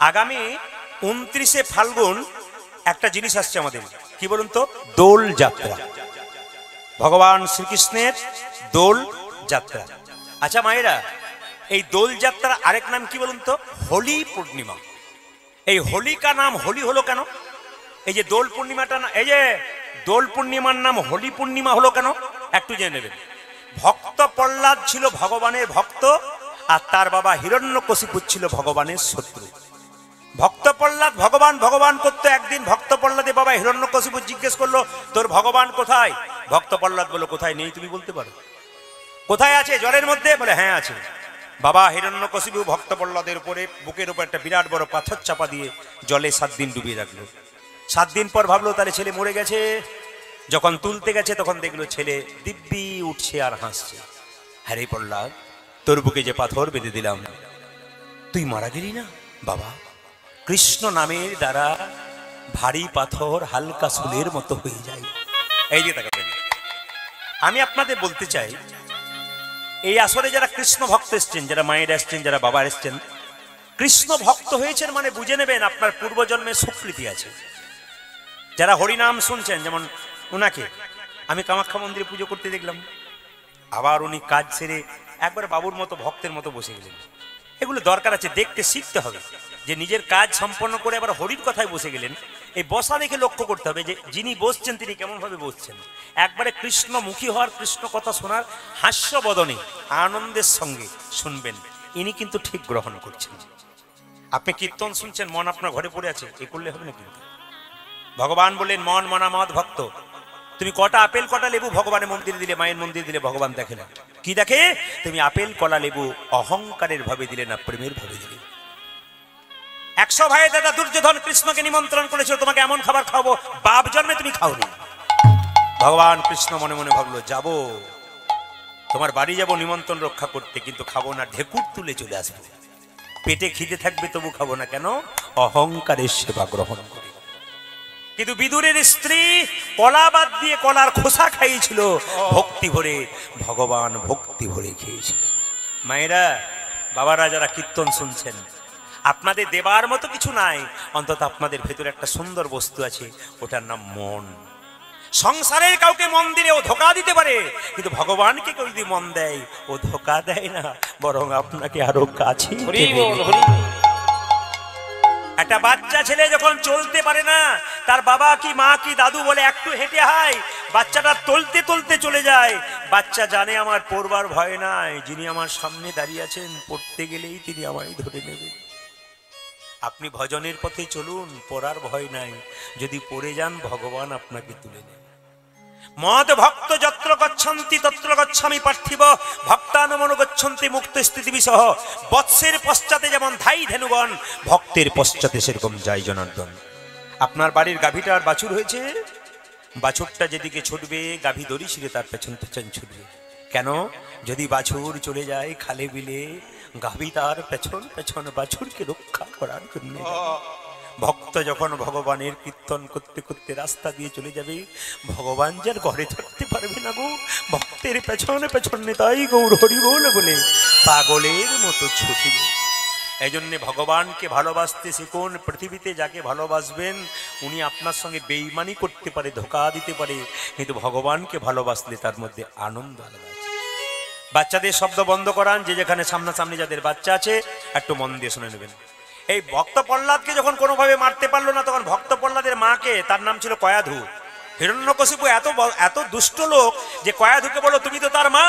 আগামী 29শে ফাল্গুন একটা জিনিস আসছে আমাদের, কি বলুন তো? দোল যাত্রা। ভগবান শ্রীকৃষ্ণের দোল যাত্রা। আচ্ছা মায়েরা, এই দোল যাত্রার আরেক নাম কি বলুন তো? হোলি পূর্ণিমা। এই হোলিকা নাম হোলি হলো কেন? এই যে দোল পূর্ণিমাটা না, এই যে দোল পূর্ণিমার নাম হোলি পূর্ণিমা হলো কেন একটু জেনে নেবেন। ভক্ত প্রহ্লাদ ছিল ভগবানের ভক্ত, আর তার বাবা হিরণ্যকশিপু ছিল ভগবানের শত্রু। ভক্ত প্রহ্লাদ ভগবান ভগবান করতো। একদিন ভক্ত প্রহ্লাদের বাবা হিরণ্যকশিপু জিজ্ঞেস করলো, তোর ভগবান কোথায়? ভক্ত প্রহ্লাদ বলল, কোথায় নেই, তুমি বলতে পারো? কোথায় আছে? জলের মধ্যে? বলে হ্যাঁ আছে। বাবা হিরণ্যকশিপু ভক্ত প্রহ্লাদের উপরে বুকের উপর একটা বিরাট বড় পাথর চাপা দিয়ে জলে 7 দিন ডুবিয়ে রাখলো। 7 দিন পর ভাবলো তাহলে ছেলে মরে গেছে। যখন তুলতে গেছে তখন দেখলো ছেলে দিব্যি উঠছে আর হাসছে। হ্যাঁ রে প্রহ্লাদ, তোর বুকে যে পাথর বেঁধে দিলাম, তুই মারা গেলি না বাবা। কৃষ্ণ নামের দ্বারা ভারী পাথর হালকা সুলের মতো হয়ে যায়। এই যে তাকাবেন, আমি আপনাদের বলতে চাই, এই আসরে যারা কৃষ্ণ ভক্ত এসছেন, যারা মায়ের এসছেন, যারা বাবা এসছেন, কৃষ্ণ ভক্ত হয়েছেন মানে বুঝে নেবেন আপনার পূর্বজন্মের স্বীকৃতি আছে। যারা হরিনাম শুনছেন, যেমন ওনাকে আমি কামাখ্যা মন্দিরে পুজো করতে দেখলাম, আবার উনি কাজ ছেড়ে একবার বাবুর মতো ভক্তের মতো বসে গেলেন। এগুলো দরকার আছে, দেখতে শিখতে হবে যে নিজের কাজ সম্পন্ন করে আবার হরির কথায় বসে গেলেন। এই বসা দেখে লক্ষ্য করতে হবে যে যিনি বসছেন তিনি কেমন ভাবে বসছেন। একবারে কৃষ্ণমুখী হওয়ার, কৃষ্ণ কথা শোনার হাস্য বদনে আনন্দের সঙ্গে শুনবেন, ইনি কিন্তু ঠিক গ্রহণ করছেন। আপনি কীর্তন শুনছেন, মন আপনার ঘরে পড়ে আছে, এ করলে হবে না কিন্তু। ভগবান বললেন মন মনামত ভক্ত। তুমি কটা আপেল কটা লেবু ভগবানের মন্দিরে দিলে, মায়ের মন্দিরে দিলে, ভগবান দেখে না। কি দেখে? তুমি আপেল কলা লেবু অহংকারের ভাবে দিলে না প্রেমের ভাবে দিলে। 100 ভাই দাদা দুর্যোধন কৃষ্ণকে নিমন্ত্রণ করেছিল, তোমাকে এমন খাবার খাওয়াবো, বাপ জন্মে তুমি খাওনি। ভগবান কৃষ্ণ মনে মনে ভাবলো, যাব তোমার বাড়ি যাব নিমন্ত্রণ রক্ষা করতে, কিন্তু খাবো না, ঢেকুর তুলে চলে আসবো। পেটে খিদে থাকবে তবু খাবো না, কেন? অহংকারের সেবা গ্রহণ করে। কিন্তু বিদুরের স্ত্রী কলা বাদ দিয়ে কলার খোসা খাইয়েছিল ভক্তি ভরে, ভগবান ভক্তি ভরে খেয়েছিল। মায়েরা বাবারা যারা কীর্তন শুনছেন, আপনাদের দেবার মতো কিছু নাই, অন্তত আপনাদের ভেতরে একটা সুন্দর বস্তু আছে, ওটার নাম মন। সংসারের কাউকে মন দিলে ও ধোকা দিতে পারে, কিন্তু ভগবানকে কেউ যদি মন দেয় ও ধোকা দেয় না, বরং আপনাকে আরো কাছে। একটা বাচ্চা ছেলে যখন চলতে পারে না, তার বাবা কি মা কি দাদু বলে একটু হেঁটে হাই, বাচ্চাটা তলতে তলতে চলে যায়। বাচ্চা জানে আমার পড়বার ভয় নাই, যিনি আমার সামনে দাঁড়িয়ে আছেন, পড়তে গেলেই তিনি আমায় ধরে নেবেন। আপনি ভজনের পথে চলুন, পড়ার ভয় নাই, যদি পড়ে যান ভগবান আপনাকে তুলে নেন। মদ ভক্ত যত্র গচ্ছন্তি তত্র গচ্ছামি পার্থিব, ভক্তানুমনো গচ্ছন্তি মুক্ত স্থিতি বিসহ। বৎসের পশ্চাতে যেমন ধাই ধেনুগণ, ভক্তের পশ্চাতে সেরকম যায় জনার্দন। আপনার বাড়ির গাভীটার বাছুর হয়েছে, বাছুরটা যেদিকে ছুটবে গাভী দড়ি ছিঁড়ে তার পেছন পেছন ছুটবে। কেন? যদি বাছুর চলে যায় খালে বিলে, গাভী তার পেছন পেছন বাছুরকে রক্ষা করার জন্য। ভক্ত যখন ভগবানের কীর্তন করতে করতে রাস্তা দিয়ে চলে যাবে, ভগবান যার ঘরে থাকতে পারবে না গো, ভক্তের পেছনে পেছনে তাই গৌর হরি বলে পাগলের মতো ছুটবে। এই জন্যে ভগবানকে ভালোবাসতে শিখুন। পৃথিবীতে যাকে ভালোবাসবেন উনি আপনার সঙ্গে বেইমানি করতে পারে, ধোকা দিতে পারে, কিন্তু ভগবানকে ভালোবাসলে তার মধ্যে আনন্দ আলাদা আছে। বাচ্চাদের শব্দ বন্ধ করান, যে যেখানে সামনাসামনি যাদের বাচ্চা আছে একটু মন দিয়ে শুনে নেবেন। এই ভক্ত প্রহ্লাদকে যখন কোনোভাবে মারতে পারলো না, তখন ভক্ত প্রহ্লাদের মাকে, তার নাম ছিল কয়াধু, হিরণ্যকশিপু এত দুষ্ট লোক যে কয়াধুকে বলল, তুমি তো তার মা,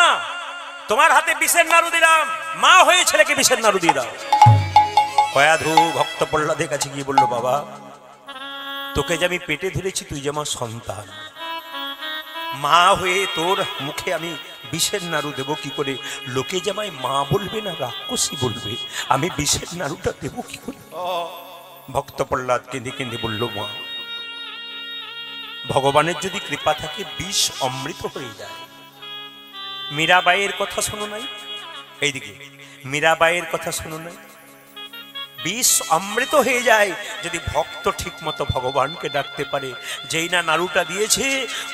তোমার হাতে বিষের নাড়ু দিলাম, মা হয়ে ছেলেকে বিষের নাড়ু দিয়ে দাও। কয়াধু ভক্ত প্রহ্লাদের কাছে গিয়ে বলল, বাবা তোকে যে আমি পেটে ধরেছি, তুই যে আমার সন্তান, মা হয়ে তোর মুখে আমি বিষের নাড়ু দেবো কি করে? লোকে যে আমায় মা বলবে না রাক্ষসী বলবে, আমি বিষের নাড়ুটা দেবো কি করে? ভক্ত প্রহ্লাদ কেঁদে কেঁদে বলল, মা ভগবানের যদি কৃপা থাকে বিষ অমৃত হয়ে যায়। মীরাবাইয়ের কথা শোনো নাই? এইদিকে মীরাবাইয়ের কথা শোনো নাই? বিষ অমৃত হয়ে যায় যদি ভক্ত ঠিক মতো ভগবানকে ডাকতে পারে। যেই না নাড়ুটা দিয়েছে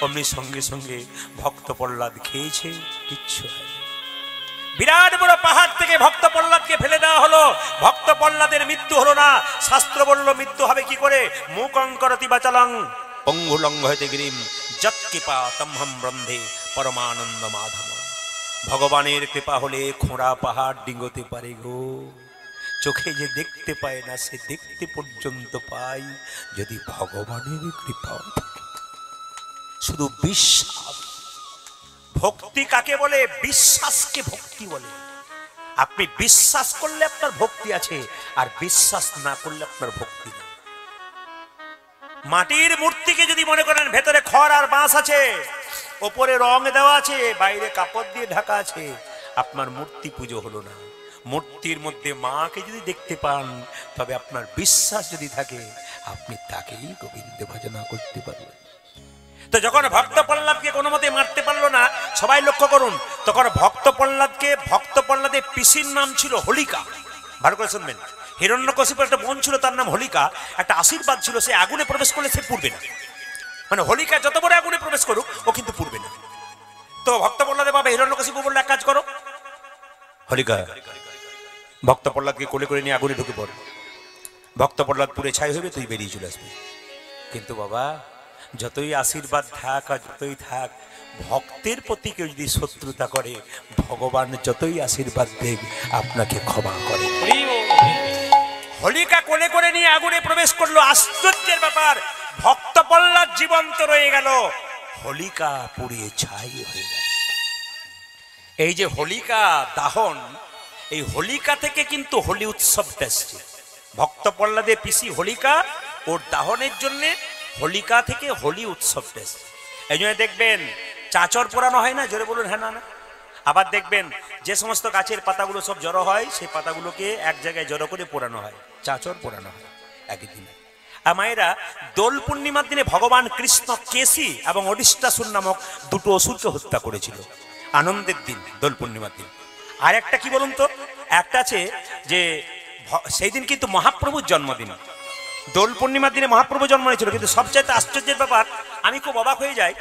অমনি সঙ্গে সঙ্গে ভক্ত প্রহ্লাদ খেয়েছে, কিচ্ছু হয়। বিরাট বড় পাহাড় থেকে ভক্ত প্রহ্লাদকে ফেলে দেওয়া হলো, ভক্ত প্রহ্লাদের মৃত্যু হলো না। শাস্ত্র বলল মৃত্যু হবে কি করে? মুকং করতি বাচালং পঙ্গুলঙ্গ হইতে গিরিম যৎকৃপা তমহম ব্রন্ধে পরমানন্দ মাধব। ভগবানের কৃপা হলে খোঁড়া পাহাড় ডিঙ্গতে পারে গো। চোখে যে দেখতে পায় না সে দেখতে পর্যন্ত পায় যদি ভগবানের কৃপা থাকে। শুধু বিশ্বাস। ভক্তি কাকে বলে? বিশ্বাসকে ভক্তি বলে। আপনি বিশ্বাস করলে আপনার ভক্তি আছে, আর বিশ্বাস না করলে আপনার ভক্তি নেই। মাটির মূর্তিকে যদি মনে করেন ভেতরে খড় আর বাঁশ আছে, ওপরে রং দেওয়া আছে, বাইরে কাপড় দিয়ে ঢাকা আছে, আপনার মূর্তি পুজো হলো না। মূর্তির মধ্যে মাকে যদি দেখতে পান, তবে আপনার বিশ্বাস যদি থাকে, আপনি তাকেই গোবিন্দ ভজনা করতে পারবেন। তো যখন ভক্ত প্রহ্লাদকে কোনো মতে মারতে পারলো না, সবাই লক্ষ্য করুন, তখন ভক্ত প্রহ্লাদের পিসির নাম ছিল হোলিকা। ভালো করে শুনবেন। হিরণ্যকশিপুর একটা বোন ছিল, তার নাম হোলিকা। একটা আশীর্বাদ ছিল, সে আগুনে প্রবেশ করলে সে পুড়বে না। মানে হোলিকা যত বড় আগুনে প্রবেশ করুক, ও কিন্তু পুড়বে না। তো ভক্ত প্রহ্লাদের বাবা হিরণ্যকশিপু বললো, এক কাজ করো হোলিকা, ভক্ত প্রহ্লাদকে কোলে করে নিয়ে আগুনে ঢুকে পড়। ভক্ত প্রহ্লাদ পুড়ে ছাই হইবে, তুই বেরিয়ে চলে আসবি। কিন্তু বাবা, যতই আশীর্বাদ থাক আর যতই থাক, ভক্তের প্রতি কেউ যদি শত্রুতা করে, ভগবান যতই আশীর্বাদ দেব আপনাকে ক্ষমা করে। হোলিকা কোলে করে নিয়ে আগুনে প্রবেশ করলো। আশ্চর্যের ব্যাপার, ভক্ত প্রহ্লাদ জীবন্ত রয়ে গেল, হোলিকা পুড়িয়ে ছাই হয়ে গেল। এই যে হোলিকা দাহন, এই হোলিকা থেকে কিন্তু হোলি উৎসবটা এসছে। ভক্ত প্রহ্লাদের পিসি হোলিকা, ওর দাহনের জন্য হোলিকা থেকে হোলি উৎসবটা এসছে। এই জন্য দেখবেন চাচর পোড়ানো হয় না, জোরে বলুন হ্যাঁ না না। আবার দেখবেন যে সমস্ত গাছের পাতাগুলো সব জড়ো হয়, সেই পাতাগুলোকে এক জায়গায় জড়ো করে পোড়ানো হয়, চাচর পোড়ানো হয় একই দিনে। আর মায়েরা, দোল পূর্ণিমার দিনে ভগবান কৃষ্ণ কেশী এবং অরিষ্টাসুর নামক দুটো অসুরকে হত্যা করেছিল। আনন্দের দিন দোল পূর্ণিমার দিন। আর একটা কি বলুন তো, একটা আছে যে সেই দিন কিন্তু মহাপ্রভুর জন্মদিন। দোল পূর্ণিমার দিনে মহাপ্রভু জন্ম নিয়েছিল। কিন্তু সবচাইতে আশ্চর্যের ব্যাপার, আমি খুব অবাক হয়ে যাই,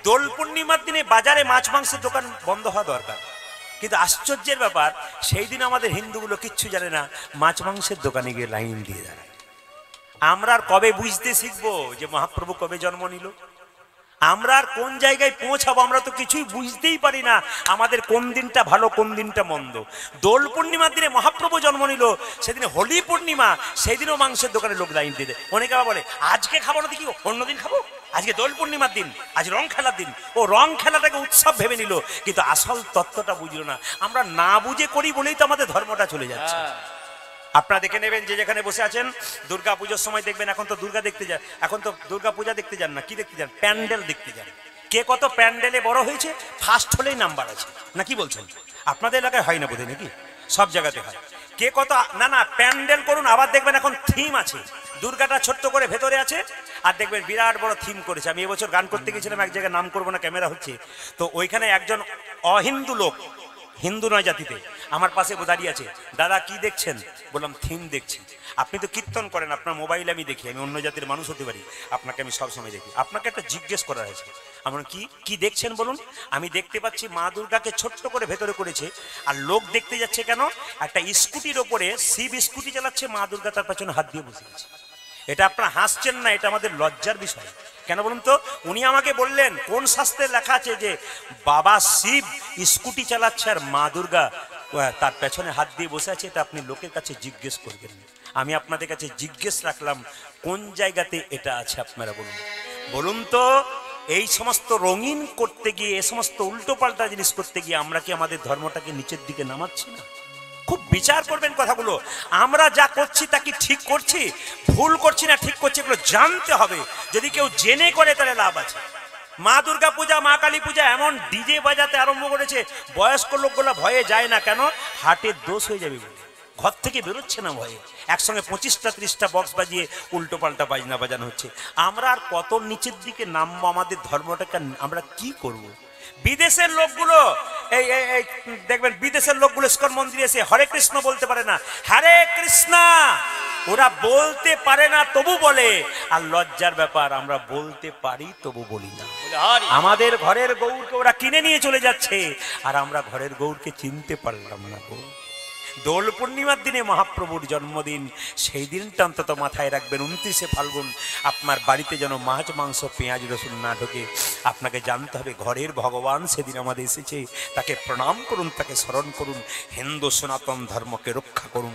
দোল পূর্ণিমার দিনে বাজারে মাছ মাংসের দোকান বন্ধ হওয়া দরকার, কিন্তু আশ্চর্যের ব্যাপার সেই দিন আমাদের হিন্দুগুলো কিচ্ছু জানে না, মাছ মাংসের দোকানে গিয়ে লাইন দিয়ে দাঁড়ায়। আমরা আর কবে বুঝতে শিখবো যে মহাপ্রভু কবে জন্ম নিল? আমরা আর কোন জায়গায় পৌঁছাবো? আমরা তো কিছুই বুঝতেই পারি না আমাদের কোন দিনটা ভালো কোন দিনটা মন্দ। দোল পূর্ণিমার দিনে মহাপ্রভু জন্ম নিল, সেদিনে হোলি পূর্ণিমা, সেই দিনও মাংসের দোকানে লোক লাইন দিয়ে দেয়। অনেকে আবার বলে আজকে খাবো না, দেখি অন্যদিন খাবো, আজকে দোল পূর্ণিমার দিন, আজ রং খেলার দিন। ও রং খেলাটাকে উৎসব ভেবে নিল, কিন্তু আসল তত্ত্বটা বুঝলো না। আমরা না বুঝে করি বলেই তো আমাদের ধর্মটা চলে যাচ্ছে। আপনারা দেখে নেবেন, যে যেখানে বসে আছেন, দুর্গা পুজোর সময় দেখবেন, এখন তো দুর্গা দেখতে যান, এখন তো দুর্গা পূজা দেখতে যান না, কি দেখতে যান? প্যান্ডেল দেখতে যান। কে কত প্যান্ডেলে বড় হয়েছে, ফার্স্ট হলেই নাম্বার আছে না, কি বলছেন? আপনাদের এলাকায় হয় না বোধহয়, নাকি? সব জায়গাতে হয়। কে কত না না প্যান্ডেল করুন। আবার দেখবেন এখন থিম আছে, দুর্গাটা ছোট্ট করে ভেতরে আছে, আর দেখবেন বিরাট বড় থিম করেছে। আমি এবছর গান করতে গেছিলাম এক জায়গায়, নাম করবো না, ক্যামেরা হচ্ছে, তো ওইখানে একজন অহিন্দু লোক, হিন্দু নয় জাতিতে, আমার পাশে দাঁড়িয়ে আছে। দাদা কি দেখছেন? বললাম থিম দেখছি। আপনি তো কীর্তন করেন, আপনার মোবাইলে আমি দেখি, আমি অন্য জাতির মানুষ হতে পারি, আপনাকে আমি সবসময় দেখি। আপনাকে একটা জিজ্ঞেস করা হয়েছে, আমার কি দেখছেন বলুন? আমি দেখতে পাচ্ছি মা দুর্গাকে ছোট্ট করে ভেতরে করেছে, আর লোক দেখতে যাচ্ছে কেন? একটা স্কুটির ওপরে শিব স্কুটি চালাচ্ছে, মা দুর্গা তার পেছনে হাত দিয়ে বসে আছে। এটা আপনারা হাসছেন না, এটা আমাদের লজ্জার বিষয়। কেন বলুন তো? উনি আমাকে বললেন কোন শাস্ত্রে লেখা আছে যে বাবা শিব স্কুটি চালাচ্ছে আর মা দুর্গা তার পেছনে হাত দিয়ে বসে আছে? এটা আপনি লোকের কাছে জিজ্ঞেস করবেন। আমি আপনাদের কাছে জিজ্ঞেস রাখলাম, কোন জায়গাতে এটা আছে আপনারা বলুন। বলুন তো, এই সমস্ত রঙিন করতে গিয়ে, এই সমস্ত উল্টোপাল্টা জিনিস করতে গিয়ে আমরা কি আমাদের ধর্মটাকে নিচের দিকে নামাচ্ছি না? খুব বিচার করবেন কথাগুলো। আমরা যা করছি তা কি ঠিক করছি, ভুল করছি না ঠিক করছি, এগুলো জানতে হবে। যদি কেউ জেনে করে তাহলে লাভ আছে। মা দুর্গা পূজা, মা কালী পূজা এমন ডিজে বাজাতে আরম্ভ করেছে, বয়স্ক লোকগুলো ভয়ে যায় না। কেন? হার্টের দোষ হয়ে যাবে বলে ঘর থেকে বেরোচ্ছে না ভয়ে। একসঙ্গে 25টা 30টা বক্স বাজিয়ে উল্টো পাল্টা বাজনা বাজানো হচ্ছে। আমরা আর কত নিচের দিকে নামবো? আমাদের ধর্মটাকে আমরা কি করব? বিদেশের লোকগুলো এই দেখবেন, বিদেশের লোকগুলো ইস্কন মন্দিরে এসে হরে কৃষ্ণ বলতে পারে না, হরে কৃষ্ণা ওরা বলতে পারে না তবু বলে, আর লজ্জার ব্যাপার আমরা বলতে পারি তবু বলি না। আমাদের ঘরের গৌরকে ওরা কিনে নিয়ে চলে যাচ্ছে, আর আমরা ঘরের গৌরকে চিনতে পারলাম না গো। দোল পূর্ণিমার দিনে মহাপ্রভুর জন্মদিন, সেই দিনটা অন্তত মাথায় রাখবেন। 29শে ফাল্গুন আপনার বাড়িতে যেন মাছ মাংস পেঁয়াজ রসুন না ঢোকে। আপনাকে জানতে হবে ঘরের ভগবান সেদিন আমাদের এসেছে, তাকে প্রণাম করুন, তাকে স্মরণ করুন, হিন্দু সনাতন ধর্মকে রক্ষা করুন।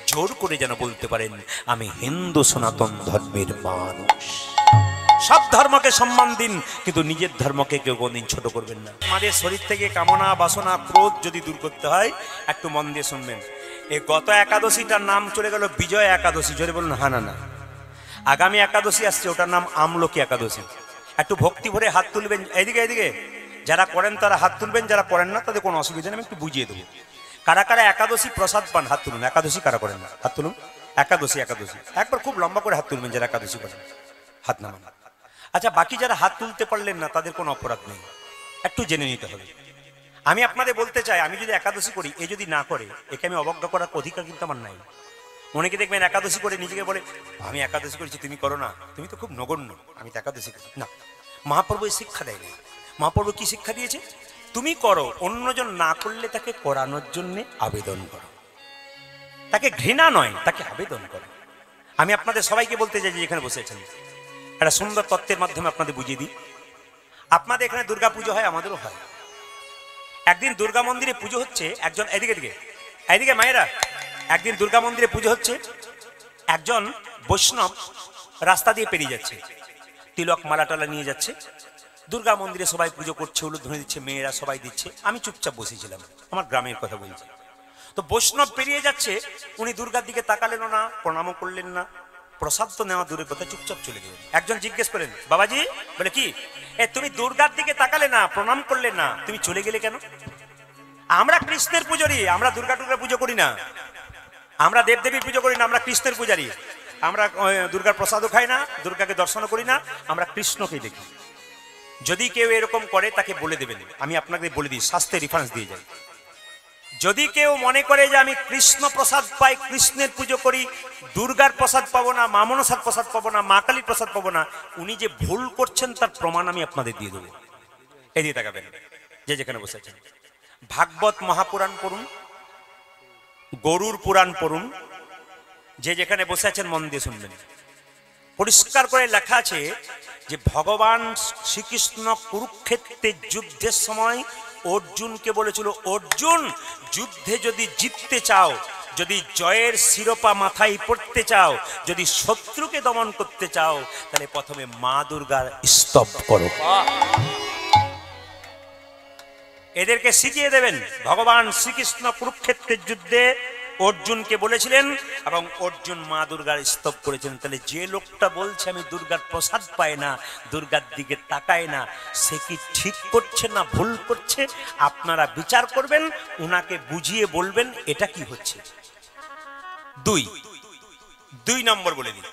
জোর করে যেন বলতে পারেন আমি হিন্দু সনাতন ধর্মের মানুষ। সব ধর্মকে সম্মান দিন, কিন্তু নিজের ধর্মকে কেউ কোনদিন ছোট করবেন না। আমাদের শরীর থেকে কামনা বাসনা ক্রোধ যদি দূর করতে হয়, একটু মন দিয়ে শুনবেন। এই গত একাদশীটার নাম চলে গেল বিজয় একাদশী। জোরে বলুন হা না। আগামী একাদশী আসছে, ওটার নাম আমলকি একাদশী। একটু ভক্তি ভরে হাত তুলবেন, এইদিকে এইদিকে। যারা করেন তারা হাত তুলবেন, যারা করেন না তাদের কোনো অসুবিধা নেই, আমি একটু বুঝিয়ে দেবো। কারা কারা একাদশী প্রসাদ পান হাত তুলুন। একাদশী কারা করেন না হাত তুলুন। একাদশী একবার খুব লম্বা করে হাত তুলবেন যারা একাদশী করেন, হাত নামান। আচ্ছা, বাকি যারা হাত তুলতে পারলেন না তাদের কোনো অপরাধ নেই, একটু জেনে নিতে হবে। আমি আপনাদের বলতে চাই, আমি যদি একাদশী করি, এ যদি না করে, একে আমি অবজ্ঞা করার অধিকার কিন্তু আমার নাই। অনেকে দেখবেন একাদশী করে নিজেকে বলে আমি একাদশী করেছি, তুমি করো না, তুমি তো খুব নগণ্য, আমি তো একাদশী করি না। মহাপ্রভু এই শিক্ষা দেয়নি। মহাপ্রভু কি শিক্ষা দিয়েছে? তুমি করো, অন্যজন না করলে তাকে করানোর জন্য আবেদন করো। তাকে ঘৃণা নয়, তাকে আবেদন করো। আমি আপনাদের সবাইকে বলতে চাই যে এখানে বসে আছেন, একটা সুন্দর তত্ত্বের মাধ্যমে আপনাদের বুঝিয়ে দিই। আপনাদের এখানে দুর্গা পুজো হয়, আমাদেরও হয়। একদিন দুর্গা মন্দিরে পুজো হচ্ছে, একজন এদিকে মায়েরা, একদিন দুর্গা মন্দিরে পুজো হচ্ছে, একজন বৈষ্ণব রাস্তা দিয়ে পেরিয়ে যাচ্ছে, তিলক মালা টালা নিয়ে যাচ্ছে। দুর্গা মন্দিরে সবাই পুজো করছে, উলুধ্বনি দিচ্ছে, মেয়েরা সবাই দিচ্ছে, আমি চুপচাপ বসেছিলাম, আমার গ্রামের কথা বলছি। তো বৈষ্ণব পেরিয়ে যাচ্ছে, উনি দুর্গার দিকে তাকালেন না, প্রণামও করলেন না, প্রসাদ তো নেওয়া দূরের কথা, চুপচাপ চলে গেলেন। একজন জিজ্ঞেস করেন, বাবাজি, বলে কি তুমি দুর্গার দিকে তাকালে না, প্রণাম করলে না, তুমি চলে গেলে কেন? আমরা কৃষ্ণের পূজারি, আমরা দুর্গা পুজো করি না, আমরা দেবদেবীর পুজো করি না, আমরা কৃষ্ণের পূজারি। আমরা দুর্গার প্রসাদও খাই না, দুর্গাকে দর্শনও করি না, আমরা কৃষ্ণকে দেখি। যদি কেউ এরকম করে তাকে বলে দেবেন, আমি আপনাকে বলে দিই, শাস্ত্রে রেফারেন্স দিয়ে যাই। যদি কেউ মনে করে যে আমি কৃষ্ণ প্রসাদ পাই, কৃষ্ণের পুজো করি, দুর্গার প্রসাদ পাবো না, মা মনসার প্রসাদ পাবো না, মা কালীর প্রসাদ পাবো না, উনি যে ভুল করছেন তার প্রমাণ আমি আপনাদের দিয়ে দেবো। এই দিয়ে তাকাবেন, যে যেখানে বসে আছেন। ভাগবত মহাপুরাণ পড়ুন, গরুর পুরাণ পড়ুন, যে যেখানে বসে আছেন মন দিয়ে শুনবেন। পরিষ্কার করে লেখা আছে যে ভগবান শ্রীকৃষ্ণ কুরুক্ষেত্রের যুদ্ধের সময় অর্জুনকে বলেছিল, অর্জুন, যুদ্ধে যদি জিততে চাও, যদি জয়ের শিরোপা মাথায় পড়তে চাও, যদি শত্রুকে দমন করতে চাও, তাহলে প্রথমে মা দুর্গার স্তব করো। এদেরকে শিখিয়ে দেবেন। ভগবান শ্রীকৃষ্ণ কুরুক্ষেত্রের যুদ্ধে অর্জুনকে বলেছিলেন এবং অর্জুন মা দুর্গার স্তব করেছেন। তাহলে যে লোকটা বলছে আমি দুর্গার প্রসাদ পাই না, দুর্গার দিকে তাকায় না, সে কি ঠিক করছে না ভুল করছে? আপনারা বিচার করবেন, উনাকে বুঝিয়ে বলবেন এটা কি হচ্ছে। দুই নম্বর বলে দিই,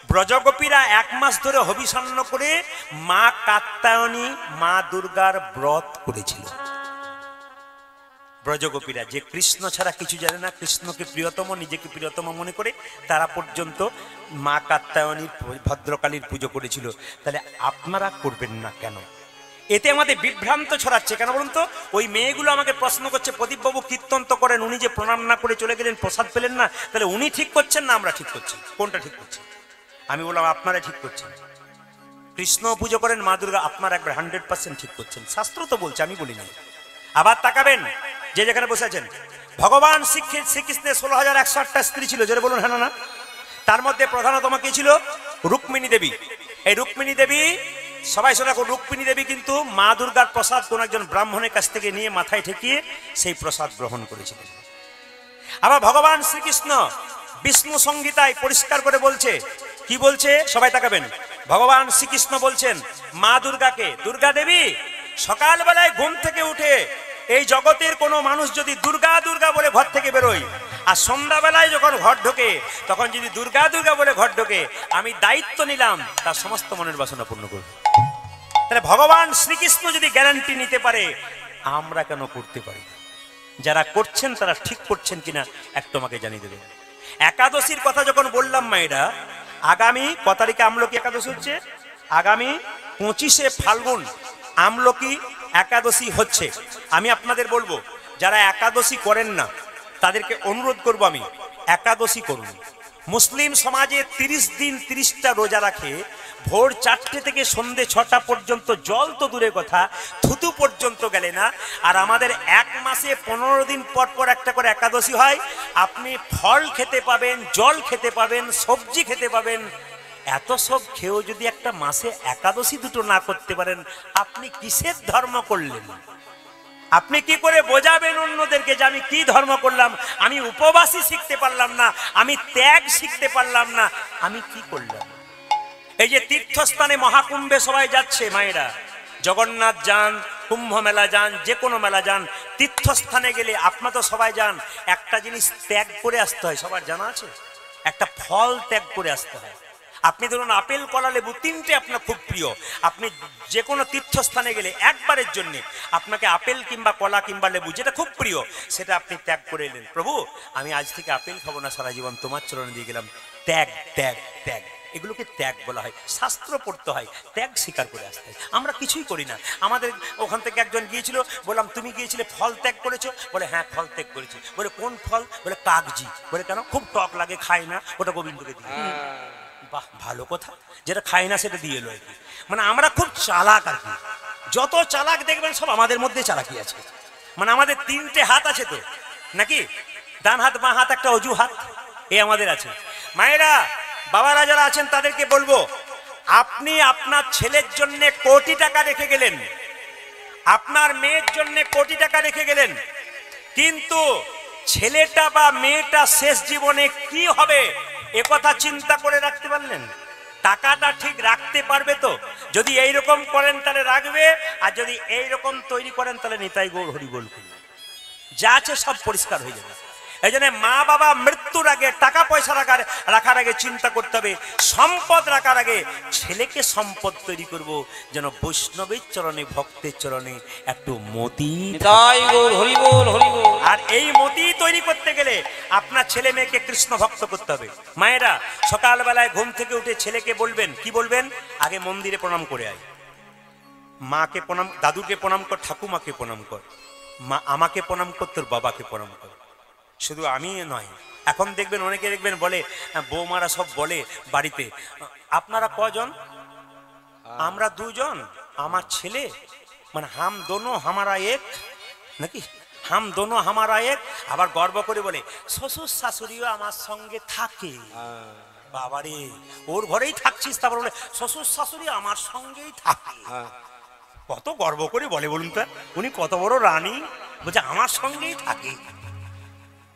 ব্রজগোপীরা 1 মাস ধরে হবিষান্ন করে মা কাত্যায়নী, মা দুর্গার ব্রত করেছিল। ব্রজগোপীরা, যে কৃষ্ণ ছাড়া কিছু জানে না, কৃষ্ণকে প্রিয়তম, নিজেকে প্রিয়তম মনে করে, তারা পর্যন্ত মা কাত্যায়নী, ভদ্রকালীর পুজো করেছিল। তাহলে আপনারা করবেন না কেন? এতে আমাদের বিভ্রান্ত ছড়াচ্ছে কেন বলুন তো? ওই মেয়েগুলো আমাকে প্রশ্ন করছে, প্রদীপবাবু কীর্তন তো করেন, উনি যে প্রণাম না করে চলে গেলেন, প্রসাদ পেলেন না, তাহলে উনি ঠিক করছেন না আমরা ঠিক করছি? কোনটা ঠিক করছি? আমি বললাম আপনারা ঠিক করছেন। কৃষ্ণ পুজো করেন, মা দুর্গা, আপনারা একবার 100% ঠিক করছেন, শাস্ত্র তো বলছে, আমি বলি না। আবার তাকাবেন, যে যেখানে বসে আছেন, ভগবান শ্রীকৃষ্ণের 16,108টা স্ত্রী ছিল, জোরে বলুন হ্যাঁ না? তার মধ্যে প্রধানতম কে ছিল? রুক্মিণী দেবী। এই রুক্মিণী দেবী, সবাই শোনা, রুক্মিণী দেবী কিন্তু মা দুর্গার প্রসাদ কোন একজন ব্রাহ্মণের কাছ থেকে নিয়ে মাথায় ঠেকিয়ে সেই প্রসাদ গ্রহণ করেছিলেন। আবার ভগবান শ্রীকৃষ্ণ বিষ্ণু সংহিতায় পরিষ্কার করে বলছে, কি বলছে সবাই তাকাবেন। ভগবান শ্রীকৃষ্ণ বলছেন মা দুর্গাকে, দুর্গা দেবী, সকালবেলায় ঘুম থেকে উঠে এই জগতের কোনো মানুষ যদি দুর্গা দুর্গা বলে ঘর থেকে বেরোয়, আর সন্ধ্যাবেলায় যখন ঘর ঢোকে তখন যদি দুর্গা দুর্গা বলে ঘর ঢোকে, আমি দায়িত্ব নিলাম তার সমস্ত মনের বাসনা পূর্ণ করব। তাহলে ভগবান শ্রীকৃষ্ণ যদি গ্যারান্টি নিতে পারে, আমরা কেন করতে পারি? যারা করছেন তারা ঠিক করছেন কিনা একটু আমাকে জানিয়ে দেবেন। একাদশীর কথা যখন বললাম মায়েরা, আগামী ক তারিখে আমলকি একাদশী হচ্ছে? আগামী 25শে ফাল্গুন আমলকি একাদশী হচ্ছে। আমি আপনাদের বলবো, যারা একাদশী করেন না তাদেরকে অনুরোধ করব, আমি একাদশী করুন। মুসলিম সমাজে 30 দিন 30টা রোজা রাখে, ভোর 4টে থেকে সন্ধে 6টা পর্যন্ত জল তো দূরের কথা, থুতু পর্যন্ত গেলে না। আর আমাদের এক মাসে 15 দিন পর পর একটা করে একাদশী হয়। আপনি ফল খেতে পাবেন, জল খেতে পাবেন, সবজি খেতে পাবেন। এত সব খেয়েও যদি একটা মাসে একাদশী দুটো না করতে পারেন, আপনি কিসের ধর্ম করলেন? আপনি কি করে বোঝাবেন অন্যদেরকে যে আমি কি ধর্ম করলাম? আমি উপবাসী শিখতে পারলাম না, আমি ত্যাগ শিখতে পারলাম না, আমি কি করলাম? এই যে তীর্থস্থানে মহাকুম্ভে সবাই যাচ্ছে মায়েরা, জগন্নাথ যান, কুম্ভ মেলা যান, যে কোনো মেলা যান, তীর্থস্থানে গেলে আপনারা তো সবাই যান, একটা জিনিস ত্যাগ করে আসতে হয়, সবার জানা আছে? একটা ফল ত্যাগ করে আসতে হয়। আপনি ধরুন আপেল, কলা, লেবু, তিনটে আপনার খুব প্রিয়। আপনি যে কোনো তীর্থস্থানে গেলে একবারের জন্য আপনাকে আপেল কিংবা কলা কিংবা লেবু যেটা খুব প্রিয় সেটা আপনি ত্যাগ করে এলেন। প্রভু, আমি আজ থেকে আপেল খাবো না, সারা জীবন তোমার চরণে দিয়ে গেলাম। ত্যাগ, ত্যাগ, ত্যাগ, এগুলোকে ত্যাগ বলা হয়। শাস্ত্র পড়তে হয়, ত্যাগ স্বীকার করে আসতে হয়। আমরা কিছুই করি না। আমাদের ওখান থেকে একজন গিয়েছিল, বললাম তুমি গিয়েছিলে, ফল ত্যাগ করেছো? বলে হ্যাঁ, ফল ত্যাগ করেছি। বলে কোন ফল? বলে কাগজি। বলে কেন? খুব টক লাগে, খাই না, ওটা গোবিন্দকে দিই। বাহ, ভালো কথা, যেটা খাই না সেটা দিয়ে এলো আর কি। মানে আমরা খুব চালাক আর কি। যত চালাক দেখবেন সব আমাদের মধ্যে চালাকি আছে। মানে আমাদের 3টে হাত আছে তো নাকি? ডান হাত, বাঁ হাত, একটা অজু হাত, এ আমাদের আছে। মায়েরা, বাবারা যারা আছেন তাদেরকে বলবো, আপনি আপনার ছেলের জন্য কোটি টাকা রেখে গেলেন, আপনার মেয়ের জন্য কোটি টাকা রেখে গেলেন, কিন্তু ছেলেটা বা মেয়েটা শেষ জীবনে কি হবে এ কথা চিন্তা করে রাখতে পারলেন? টাকাটা ঠিক রাখতে পারবে তো? যদি এইরকম করেন তাহলে রাখবে, আর যদি এইরকম তৈরি করেন তাহলে নিতাই গৌর হরি বল করবে, যা আছে সব পরিষ্কার হয়ে যাবে। এই জন্য মা বাবা মৃত্যুর আগে, টাকা পয়সা রাখার আগে চিন্তা করতে হবে, সম্পদ রাখার আগে ছেলেকে সম্পদ তৈরি করব যেন বৈষ্ণবের চরণে, ভক্তের চরণে একটু মতি। আর এই মতি তৈরি করতে গেলে আপনার ছেলে মেয়েকে কৃষ্ণ ভক্ত করতে হবে। মায়েরা, সকালবেলায় ঘুম থেকে উঠে ছেলেকে বলবেন, কি বলবেন? আগে মন্দিরে প্রণাম করে আয়, মাকে প্রণাম, দাদুকে প্রণাম কর, ঠাকুমাকে প্রণাম কর, মা আমাকে প্রণাম কর, তোর বাবাকে প্রণাম কর। শুধু আমি নয়, এখন দেখবেন অনেকে দেখবেন বলে, বৌমারা সব বলে বাড়িতে, আপনারা কজন? আমরা 2 জন, আমার ছেলে, মানে হাম দোনো হামারা এক, নাকি হাম দোনো হামারা এক। আবার গর্ব করে বলে শ্বশুর শাশুড়িও আমার সঙ্গে থাকে। বাবারে, ওর ঘরেই থাকছিস, তারপর বলে শ্বশুর শাশুড়ি আমার সঙ্গেই থাকে। কত গর্ব করে বলে বলুন তো, উনি কত বড় রানী, বলছে আমার সঙ্গেই থাকে।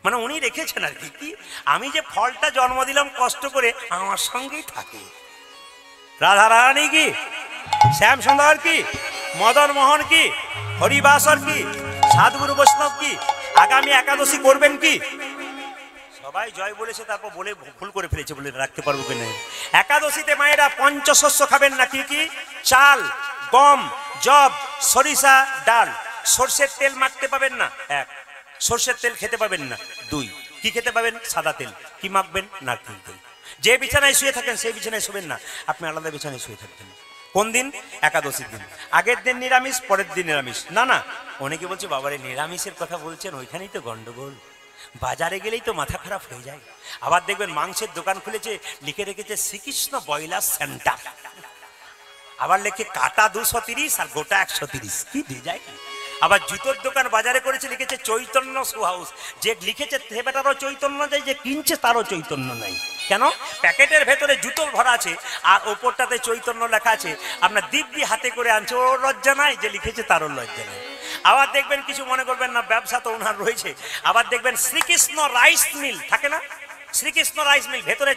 মানে উনি রেখেছেন আর কি, কি আমি যে ফলটা জন্ম দিলাম কষ্ট করে, আমার সঙ্গেই থাকে। রাধা রানী কি, শ্যাম সুন্দর কি, মদন মোহন কি, হরিবাসর কি, সাধুগুরু বৈষ্ণব কি, আগামী একাদশী করবেন কি? সবাই জয় বলেছে, তারপর বলে ভুল করে ফেলেছে, বলে রাখতে পারবো কি না। একাদশীতে মায়েরা পঞ্চশস্য খাবেন না। কি কি? চাল, গম, জব, সরিষা, ডাল। সর্ষের তেল মাখতে পাবেন না, 1। সর্ষের তেল খেতে পাবেন না, 2। কি খেতে পাবেন? সাদা তেল। কি মাখবেন? নারকেল তেল। যে বিছানায় শুয়ে থাকেন সেই বিছানায় শোবেন না, আপনি আলাদা বিছানায় শুয়ে থাকবেন। কোন দিন? একাদশীর দিন। আগের দিন নিরামিষ, পরের দিন নিরামিষ। না না, অনেকে বলছে বাবারে নিরামিষের কথা বলছেন, ওইখানেই তো গন্ডগোল, বাজারে গেলেই তো মাথা খারাপ হয়ে যায়। আবার দেখবেন মাংসের দোকান খুলেছে, লিখে রেখেছে শ্রীকৃষ্ণ ব্রয়লার সেন্টার, আবার লেখে কাটা 230 আর গোটা 130। কি দিয়ে যায়? আবার জুতোর দোকান বাজারে করেছে, লিখেছে চৈতন্য শু হাউস। যে লিখেছে সেটারও চৈতন্য যায়, যে কিনছে তারও চৈতন্য নাই। কেন? প্যাকেটের ভেতরে জুতো ভরা আছে আর ওপরটাতে চৈতন্য লেখা আছে। আপনার দিব্যি হাতে করে আনছে, ওর লজ্জা নাই, যে লিখেছে তারও লজ্জা নাই। আবার দেখবেন, কিছু মনে করবেন না, ব্যবসা তো ওনার রয়েছে। আবার দেখবেন শ্রীকৃষ্ণ রাইস মিল, থাকে না? শ্রীকৃষ্ণ রাইস মিল, ভেতরে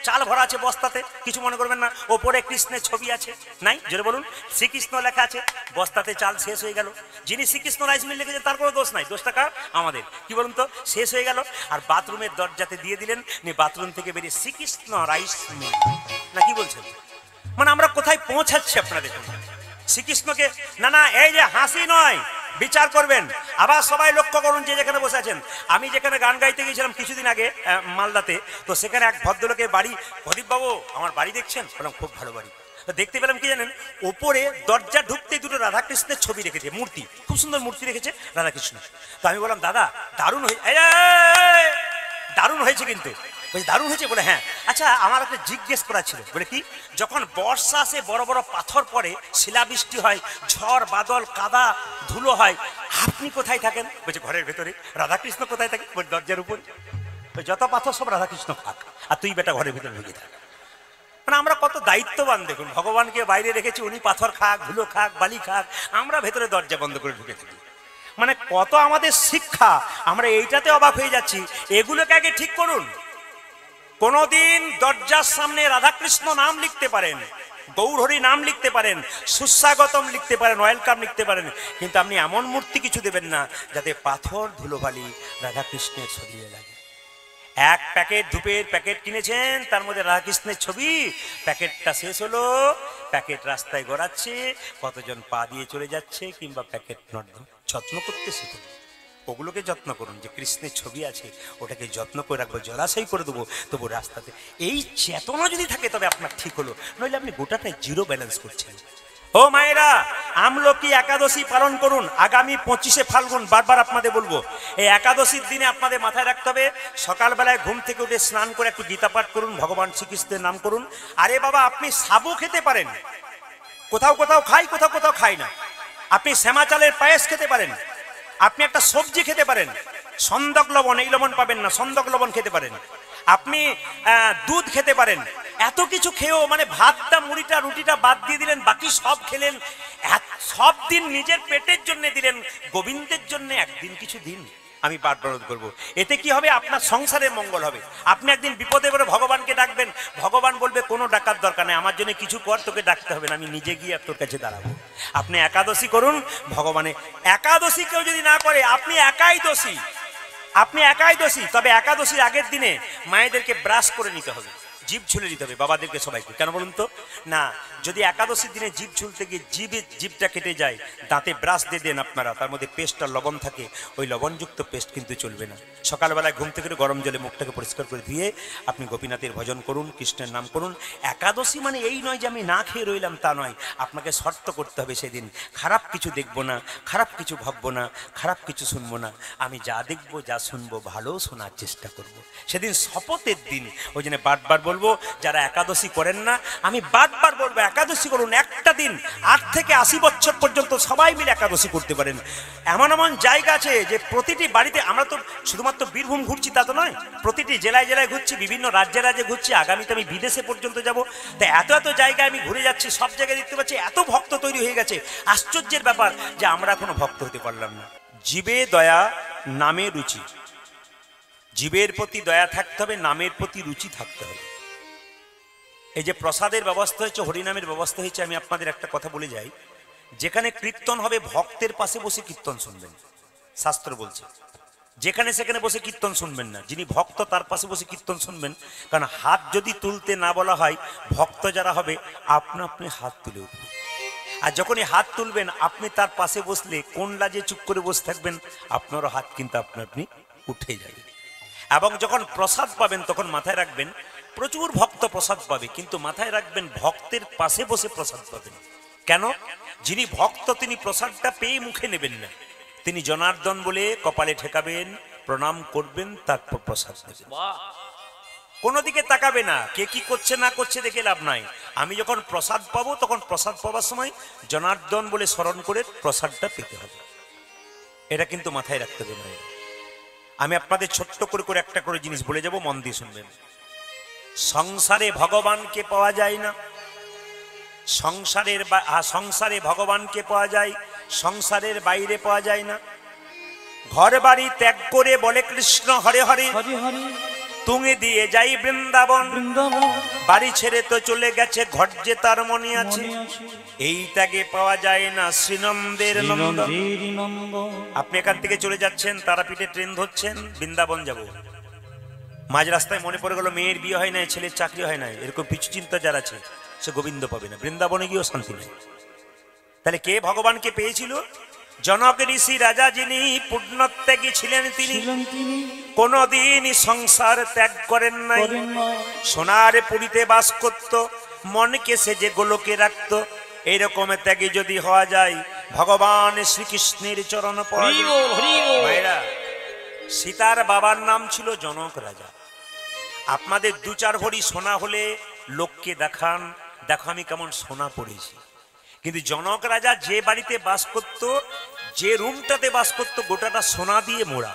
চাল ভরা আছে বস্তাতে, কিছু মনে করবেন না। ওপরে কৃষ্ণের ছবি আছে, নাই? জোরে বলুন। শ্রীকৃষ্ণ লেখা আছে, বস্তাতে চাল শেষ হয়ে গেল। যিনি শ্রীকৃষ্ণ রাইস মিল লিখেছে তার কোনো দোষ নাই, দোষটা কার? আমাদের। কি বলুন তো, শেষ হয়ে গেল আর বাথরুমের দরজাতে দিয়ে দিলেন, বাথরুম থেকে বেরিয়ে শ্রীকৃষ্ণ রাইস মিল, না কি বলছেন? মানে আমরা কোথায় পৌঁছাচ্ছি আপনারা দেখুন। শ্রীকৃষ্ণকে না না, এই যে হাসি নয়, বিচার করবেন। আবার সবাই লক্ষ্য করুন যে যেখানে বসে আছেন। আমি যেখানে গান গাইতে গিয়েছিলাম কিছুদিন আগে মালদাতে, তো সেখানে এক ভদ্রলোকের বাড়ি, প্রদীপ বাবু আমার বাড়ি দেখছেন? বললাম খুব ভালো বাড়ি। তো দেখতে পেলাম কি জানেন, ওপরে দরজা ঢুকতে দুটো রাধাকৃষ্ণের ছবি রেখেছে, মূর্তি, খুব সুন্দর মূর্তি রেখেছে রাধাকৃষ্ণ। তো আমি বললাম দাদা দারুণ দারুণ হয়েছে কিন্তু। বলছি দারুণ হয়েছে? বলে হ্যাঁ। আচ্ছা আমার একটা জিজ্ঞেস করা ছিল। বলে কি? যখন বর্ষা আসে, বড় বড় পাথর পড়ে, শিলাবৃষ্টি হয়, ঝড় বাদল কাদা ধুলো হয়, আপনি কোথায় থাকেন? বলছে ঘরের ভেতরে। রাধাকৃষ্ণ কোথায় থাকে? বলে দরজার উপর। যত পাথর সব রাধাকৃষ্ণ খাক, আর তুই বেটা ঘরের ভেতরে ঢুকে থাক। মানে আমরা কত দায়িত্ববান দেখুন, ভগবানকে বাইরে রেখেছি, উনি পাথর খাক, ধুলো খাক, বালি খাক, আমরা ভেতরে দরজা বন্ধ করে ঢুকে থাকি। মানে কত আমাদের শিক্ষা, আমরা এইটাতে অবাক হয়ে যাচ্ছি। এগুলোকে আগে ঠিক করুন। কোনদিন দরজার সামনে রাধাকৃষ্ণ নাম লিখতে পারেন, গৌরহরি নাম লিখতে পারেন, সুস্বাগতম লিখতে পারেন, ওয়েলকাম লিখতে পারেন, কিন্তু আপনি এমন মূর্তি কিছু দেবেন না যাতে পাথর ধুলোবালি রাধাকৃষ্ণের ছড়িয়ে লাগে। এক প্যাকেট ধূপের প্যাকেট কিনেছেন, তার মধ্যে রাধাকৃষ্ণের ছবি, প্যাকেটটা শেষ হলো, প্যাকেট রাস্তায় গড়াচ্ছে, কতজন পা দিয়ে চলে যাচ্ছে, কিংবা প্যাকেট যত্ন করতে শিখুন। ওগুলোকে যত্ন করুন, যে কৃষ্ণের ছবি আছে ওটাকে যত্ন করে রাখবো, জলাশয় করে দেবো, তবু রাস্তাতে এই চেতনা যদি থাকে তবে আপনার ঠিক হলো, নইলে আপনি গোটাটাই জিরো ব্যালেন্স করছেন। ও মায়েরা, আমলকি একাদশী পালন করুন আগামী 25শে ফাল্গুন। বারবার আপনাদের বলবো, এই একাদশীর দিনে আপনাদের মাথায় রাখতে হবে, সকালবেলায় ঘুম থেকে উঠে স্নান করে একটু গীতা পাঠ করুন, ভগবান শ্রীকৃষ্ণের নাম করুন। আরে বাবা, আপনি সাবু খেতে পারেন, কোথাও কোথাও খাই, কোথাও কোথাও খাই না। আপনি শ্যামা চালের পায়েস খেতে পারেন, আপনি একটা সবজি খেতে পারেন, সন্দক লবণ, এই লবণ পাবেন না, সন্দক লবণ খেতে পারেন, আপনি দুধ খেতে পারেন। এত কিছু খেয়েও মানে ভাতটা, মুড়িটা, রুটিটা বাদ দিয়ে দিলেন, বাকি সব খেলেন। সব দিন নিজের পেটের জন্য দিলেন, গোবিন্দের জন্য একদিন কিছু দিন। আমি বারবার অনুরোধ করবো, এতে কি হবে? আপনার সংসারের মঙ্গল হবে। আপনি একদিন বিপদে পড়ে ভগবানকে ডাকবেন, ভগবান বলবে কোনো ডাকার দরকার নেই, আমার জন্য কিছু কর, তোকে ডাকতে হবে না, আমি নিজে গিয়ে তোর কাছে দাঁড়াবো। আপনি একাদশী করুন, ভগবানে একাদশী কেউ যদি না করে আপনি একাই দোষী, আপনি একাই দোষী। তবে একাদশীর আগের দিনে মায়েদেরকে ব্রাশ করে নিতে হবে, জিভ ঝুলে নিতে হবে, বাবাদেরকে সবাইকে। কেন বলুন তো? না, যদি একাদশীর দিনে জিভ ঝুলতে গিয়ে জিভটা কেটে যায়, দাঁতে ব্রাশ দিয়ে দেন আপনারা, তার মধ্যে পেস্টটা লবণ থাকে, ওই লবণযুক্ত পেস্ট কিন্তু চলবে না। সকালবেলায় ঘুম থেকে গরম জলে মুখটাকে পরিষ্কার করে ধুয়ে আপনি গোপীনাথের ভজন করুন, কৃষ্ণের নাম করুন। একাদশী মানে এই নয় যে আমি না খেয়ে রইলাম, তা নয়। আপনাকে শর্ত করতে হবে, সেদিন খারাপ কিছু দেখবো না, খারাপ কিছু ভাববো না, খারাপ কিছু শুনবো না, আমি যা দেখবো যা শুনবো ভালো শোনার চেষ্টা করব। সেদিন শপথের দিন। ওই জন্য বারবার বলবো, যারা একাদশী করেন না, আমি বারবার বলবো একাদশী করুন। একটা দিন 8 থেকে 80 বছর পর্যন্ত সবাই মিলে একাদশী করতে পারেন। এমন এমন জায়গা আছে যে প্রতিটি বাড়িতে, আমরা তো শুধুমাত্র বীরভূম ঘুরছি তা তো নয়, প্রতিটি জেলায় জেলায় ঘুরছি, বিভিন্ন রাজ্যে রাজ্যে ঘুরছি, আগামীতে আমি বিদেশে পর্যন্ত যাব। তাই এত এত জায়গায় আমি ঘুরে যাচ্ছি, সব জায়গায় দেখতে পাচ্ছি এত ভক্ত তৈরি হয়ে গেছে। আশ্চর্যের ব্যাপার যে আমরা এখনো ভক্ত হতে পারলাম না। জীবে দয়া, নামে রুচি। জীবের প্রতি দয়া থাকতে হবে, নামের প্রতি রুচি থাকতে হবে। এই যে প্রসাদের ব্যবস্থা হয়েছে, হরিনামের ব্যবস্থা হয়েছে, আমি আপনাদের একটা কথা বলে যাই, যেখানে কীর্তন হবে ভক্তের পাশে বসে কীর্তন শুনবেন। শাস্ত্র বলছে যেখানে সেখানে বসে কীর্তন শুনবেন না, যিনি ভক্ত তার পাশে বসে কীর্তন শুনবেন। কারণ হাত যদি তুলতে না বলা হয়, ভক্ত যারা হবে আপনা আপনি হাত তুলে উঠবে। আর যখনই হাত তুলবেন, আপনি তার পাশে বসলে কোন লাজে চুপ করে বসে থাকবেন, আপনারও হাত কিন্তু আপনি উঠে যাবে। এবং যখন প্রসাদ পাবেন তখন মাথায় রাখবেন, প্রচুর ভক্ত প্রসাদ পাবে, কিন্তু মাথায় রাখবেন ভক্তের পাশে বসে প্রসাদ পাবেন। কেন? যিনি ভক্ত তিনি প্রসাদটা পেয়ে মুখে নেবেন না, তিনি জনার্দন বলে কপালে ঠেকাবেন, প্রণাম করবেন, তারপর প্রসাদ দেবেন। কোনো দিকে তাকাবে না, কে কি করছে না করছে দেখে লাভ নাই। আমি যখন প্রসাদ পাবো, তখন প্রসাদ পাওয়ার সময় জনার্দন বলে স্মরণ করে প্রসাদটা পেতে হবে। এটা কিন্তু মাথায় রাখতে হবে। আমি আপনাদের ছোট্ট করে করে একটা করে জিনিস বলে যাব, মন দিয়ে শুনবেন। সংসারে ভগবানকে পাওয়া যায় না, সংসারে ভগবানকে পাওয়া যায়, সংসারের বাইরে পাওয়া যায় না। ঘর বাড়ি ত্যাগ করে বলে কৃষ্ণ হরে হরে, তুঙে দিয়ে যাই বৃন্দাবন। বাড়ি ছেড়ে তো চলে গেছে, ঘর যে তার মনে আছে, এই ত্যাগে পাওয়া যায় না শ্রীনন্দের নন্দন। আপনি এখান থেকে চলে যাচ্ছেন, তারাপীঠে ট্রেন ধরছেন, বৃন্দাবন যাব, মাঝ রাস্তায় মনে পড়ে গেল মেয়ের বিয়ে হয় নাই, ছেলের চাকরি হয় নাই, এরকম পিছু চিন্তা যার আছে সে গোবিন্দ পাবে না, বৃন্দাবনে গিয়েও শান্তি নেই। তাহলে কে ভগবানকে পেয়েছিল? জনক ঋষি রাজা যিনি পুণ্যত্যাগী ছিলেন, তিনি কোনদিন সংসার ত্যাগ করেন নাই। সোনার পুরীতে বাস করত, মনকে সে যে গোলকে রাখত। এইরকম ত্যাগী যদি হওয়া যায়, ভগবান শ্রীকৃষ্ণের চরণ পড়ে। ভাইরা, সীতার বাবার নাম ছিল জনক রাজা। আপনাদের 2-4 ভরি সোনা হলে লোককে দেখান, দেখো আমি কেমন সোনা পড়েছি। কিন্তু জনক রাজা যে বাড়িতে বাস করত, যে রুমটাতে বাস করত, গোটাটা সোনা দিয়ে মোড়া।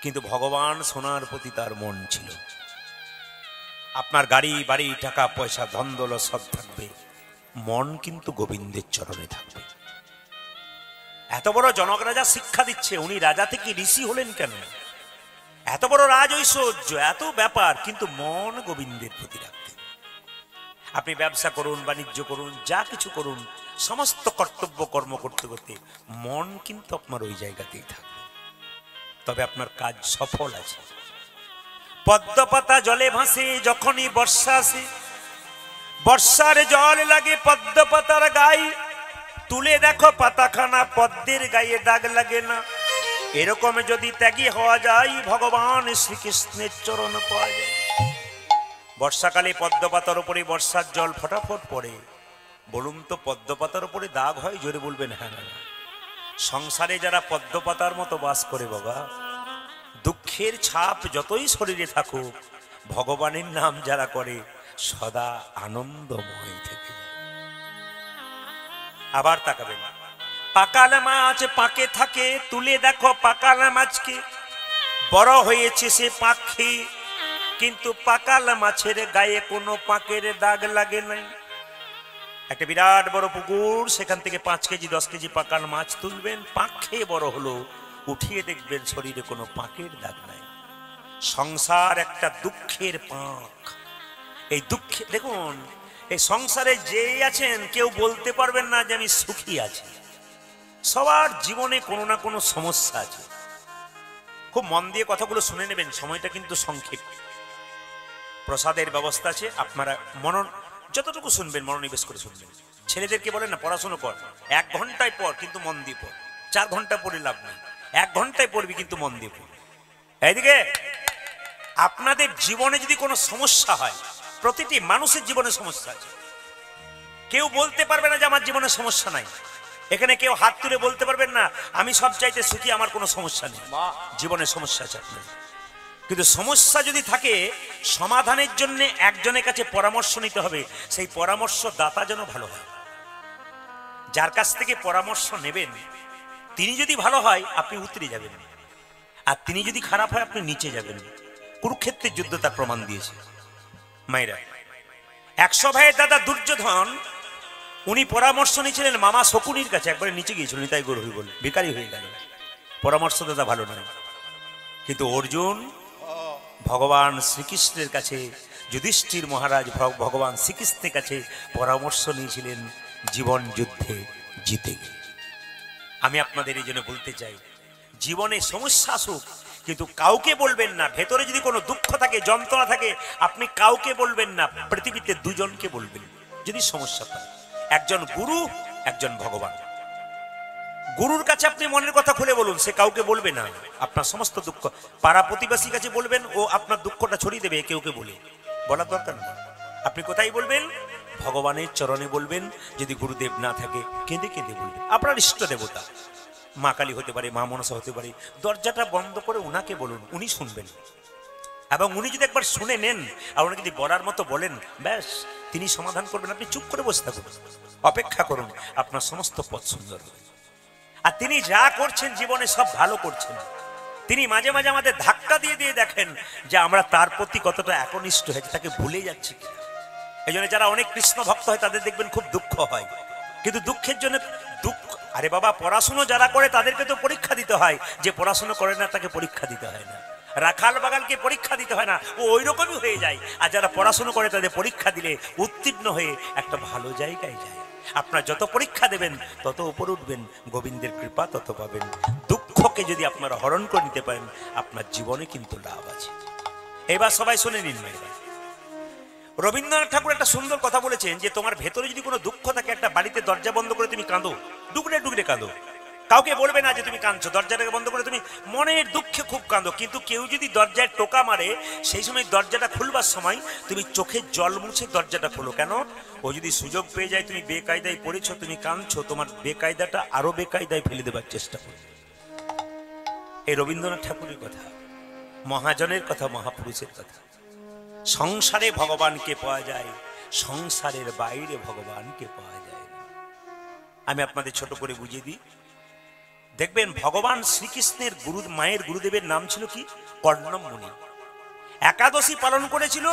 কিন্তু ভগবান সোনার প্রতি তার মন ছিল। আপনার গাড়ি বাড়ি টাকা পয়সা ধন দৌলত সব থাকবে, মন কিন্তু গোবিন্দের চরণে থাকবে। এত বড় জনক রাজা শিক্ষা দিচ্ছে, উনি রাজা থেকে ঋষি হলেন কেন? এত বড় রাজ ঐশ্বর্য, এত ব্যাপার, কিন্তু মন গোবিন্দের প্রতি রাখতেন। আপনি ব্যবসা করুন, বাণিজ্য করুন, যা কিছু করুন, সমস্ত কর্তব্য কর্ম করতে করতে মন কিন্তু আপনার ওই জায়গাতেই থাকবে, তবে আপনার কাজ সফল আছে। পদ্মপাতা জলে ভাসে, যখনই বর্ষা আসে, বর্ষার জল লাগে পদ্মপাতার গায়ে, তুলে দেখো পাতাখানা, পদ্মের গায়ে দাগ লাগে না। এরকম যদি ত্যাগী হওয়া যায়, ভগবান শ্রীকৃষ্ণের চরণ পাওয়া যায়। বর্ষাকালে পদ্মপাতার উপরে বর্ষার জল ফটাফট পড়ে। বলুন তো, পদ্মপাতার উপরে দাগ হয়? জোরে বলবেন হ্যাঁ না। সংসারে যারা পদ্মপাতার মতো বাস করে বাবা, দুঃখের ছাপ যতই শরীরে থাকুক, ভগবানের নাম যারা করে সদা আনন্দময় থেকে যায়। আবার তাকাবেন, পাকাল মাছ পাকে থাকে, তুলে দেখো পাকাল মাছকে, বড় হয়েছে সে পাখি, কিন্তু পাকাল মাছের গায়ে কোনো পাকের দাগ লাগে নাই। একটা বিরাট বড় পুকুর, সেখান থেকে 5 কেজি 10 কেজি পাকাল মাছ তুলবেন, পাক খেয়ে বড় হলো, উঠিয়ে দেখবেন শরীরে কোনো পাকের দাগ নাই। সংসার একটা দুঃখের পাক। এই দুঃখে দেখুন, এই সংসারে যেই আছেন কেউ বলতে পারবেন না যে আমি সুখী আছি। সবার জীবনে কোনো না কোনো সমস্যা আছে। খুব মন দিয়ে কথাগুলো শুনে নেবেন, সময়টা কিন্তু সংক্ষেপ। প্রসাদের ব্যবস্থা আছে, আপনারা যতটুকু শুনবেন মনোনিবেশ করে শুনবেন। ছেলেদেরকে বলেন না পড়াশোনা কর, 1 ঘন্টায় পর, কিন্তু মন দিয়ে পড়। 4 ঘন্টা পড়ে লাভ নেই, 1 ঘন্টায় পড়বি, কিন্তু মন দিয়ে পড়। এইদিকে আপনাদের জীবনে যদি কোনো সমস্যা হয়, প্রতিটি মানুষের জীবনে সমস্যা আছে। কেউ বলতে পারবে না যে আমার জীবনে সমস্যা নাই। এখানে কেউ হাত তুলে বলতে পারবেন না আমি সব চাইতে সুখী, আমার কোনো সমস্যা নেই। জীবনে সমস্যা আছে আপনার। কিন্তু সমস্যা যদি থাকে, সমাধানের জন্য একজনের কাছে পরামর্শ নিতে হবে। সেই পরামর্শ দাতা যেন ভালো হয়। যার কাছ থেকে পরামর্শ নেবেন, তিনি যদি ভালো হয় আপনি উতরে যাবেন, আর তিনি যদি খারাপ হয় আপনি নিচে যাবেন। কুরুক্ষেত্রের যুদ্ধ তার প্রমাণ দিয়েছে। মায়েরা, 100 ভাইয়ের দাদা দুর্যোধন, উনি পরামর্শ নিয়েছিলেন মামা শকুনির কাছে। একবারে নিচে গিয়েছিল, নিতাই গৌর হয়ে বলে বেকারি হয়ে গেল, পরামর্শ দাদা ভালো নয়। কিন্তু অর্জুন ভগবান শ্রীকৃষ্ণের কাছে, যুধিষ্ঠির মহারাজ ভগবান শ্রীকৃষ্ণের কাছে পরামর্শ নিয়েছিলেন জীবন যুদ্ধে জিতে গিয়ে। আমি আপনাদের এই জন্য বলতে চাই, জীবনে সমস্যা আসুক, কিন্তু কাউকে বলবেন না। ভেতরে যদি কোনো দুঃখ থাকে, যন্ত্রণা থাকে, আপনি কাউকে বলবেন না। পৃথিবীতে 2 জনকে বলবেন যদি সমস্যা পায়, একজন গুরু, একজন ভগবান। গুরুর কাছে আপনি মনের কথা খুলে বলুন, সে কাউকে বলবে না। আপনার সমস্ত দুঃখ পাড়া প্রতিবেশীর কাছে বলবেন, ও আপনার দুঃখটা ছড়িয়ে দেবে। কেউ বলে বলার দরকার নেই। আপনি কোথায় বলবেন? ভগবানের চরণে বলবেন। যদি গুরুদেব না থাকে, কেঁদে কেঁদে বলবেন। আপনার ইষ্ট দেবতা মা কালী হতে পারে, মা মনসা হতে পারে, দরজাটা বন্ধ করে উনাকে বলুন, উনি শুনবেন। এবং উনি যদি একবার শুনে নেন আর উনি যদি বলার মতো বলেন, ব্যাস তিনি সমাধান করবেন। আপনি চুপ করে বসে থাকুন, অপেক্ষা করুন, আপনার সমস্ত পথ সুন্দর হবে। আর তিনি যা করছেন জীবনে সব ভালো করছেন। তিনি মাঝে মাঝে আমাদের ধাক্কা দিয়ে দিয়ে দেখেন যে আমরা তার প্রতি কতটা একনিষ্ঠ হয়েছে, তাকে ভুলে যাচ্ছি কিনা। এই জন্য যারা অনেক কৃষ্ণ ভক্ত হয় তাদের দেখবেন খুব দুঃখ হয়। কিন্তু দুঃখের জন্য দুঃখ, আরে বাবা, পড়াশুনো যারা করে তাদেরকে তো পরীক্ষা দিতে হয়। যে পড়াশুনো করে না তাকে পরীক্ষা দিতে হয় না। রাখাল বাগালকে পরীক্ষা দিতে হয় না, ও ওই রকমই হয়ে যায়। আর যারা পড়াশুনো করে তাদের পরীক্ষা দিলে উত্তীর্ণ হয়ে একটা ভালো জায়গায় যায়। আপনার যত পরীক্ষা দেবেন তত উপরে উঠবেন, গোবিন্দের কৃপা তত পাবেন। দুঃখকে যদি আপনারা হরণ করে নিতে পারেন, আপনার জীবনে কিন্তু লাভ আছে। এবার সবাই শুনে নিন। রবীন্দ্রনাথ ঠাকুর একটা সুন্দর কথা বলেছেন যে তোমার ভেতরে যদি কোনো দুঃখ থাকে, একটা বাড়িতে দরজা বন্ধ করে তুমি কাঁদো, ডুগরে ডুগরে কাঁদো, কাউকে বলবে না যে তুমি কাঁদছো, দরজাটাকে বন্ধ করে তুমি মনের দুঃখে খুব কাঁদো। কিন্তু কেউ যদি দরজায় টোকা মারে, সেই সময় দরজাটা খুলবার সময় তুমি চোখের জল মুছে দরজাটা খোলো। কেন? ও যদি সুযোগ পেয়ে যায় তুমি বেকায়দায় পড়েছো, তুমি কাঁদছো, তোমার বেকায়দাটা আরো বেকায়দায় ফেলে দেবার চেষ্টা করো। এই রবীন্দ্রনাথ ঠাকুরের কথা, মহাজনের কথা, মহাপুরুষের কথা। সংসারে ভগবানকে পাওয়া যায়, সংসারের বাইরে ভগবানকে পাওয়া যায় না। আমি আপনাদের ছোট করে বুঝিয়ে দিই। দেখবেন ভগবান শ্রীকৃষ্ণের মায়ের গুরুদেবের নাম ছিল কি? কর্ণম মুনি। একাদশী পালন করেছিল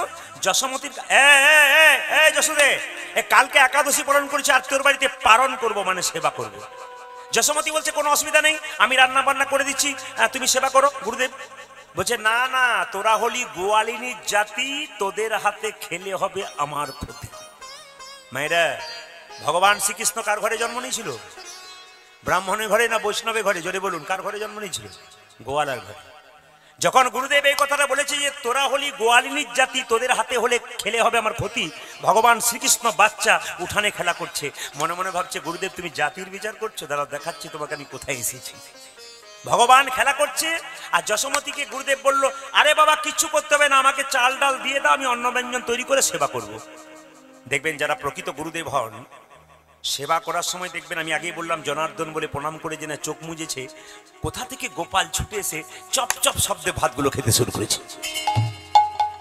যশোমতীর। যশোদে, কালকে একাদশী পালন করেছে, আর তোর বাড়িতে পালন করব, মানে সেবা করব। যশোমতী বলছে কোনো অসুবিধা নেই, আমি রান্না বান্না করে দিচ্ছি, তুমি সেবা করো। গুরুদেব বলছে না না, তোরা হলি গোয়ালিনীর জাতি, তোদের হাতে খেলে হবে আমার ক্ষতি। মায়েরা, ভগবান শ্রীকৃষ্ণ কার ঘরে জন্ম নিয়েছিল? ব্রাহ্মণের ঘরে না বৈষ্ণবের ঘরে? জোরে বলুন, কার ঘরে জন্ম নিয়েছিল? গোয়ালার ঘরে। যখন গুরুদেব এই কথাটা বলেছে যে তোরা হলি গোয়ালিনীর জাতি, তোদের হাতে হলে খেলে হবে আমার ক্ষতি, ভগবান শ্রীকৃষ্ণ বাচ্চা উঠানে খেলা করছে, মনে মনে ভাবছে গুরুদেব তুমি জাতির বিচার করছো, দাঁড়াও দেখাচ্ছি তোমাকে আমি কোথায় এসেছি। ভগবান খেলা করছে, আর যশোমতীকে গুরুদেব বলল আরে বাবা কিচ্ছু করতে হবে না, আমাকে চাল ডাল দিয়ে দাও, আমি অন্ন ব্যঞ্জন তৈরি করে সেবা করব। দেখবেন যারা প্রকৃত গুরুদেব হন, সেবা করার সময় দেখবেন, আমি আগেই বললাম জনার্দন বলে প্রণাম করে যে না চোখ মুজেছে, কোথা থেকে গোপাল ছুটে এসে চপ চপ শব্দে ভাতগুলো খেতে শুরু করেছে।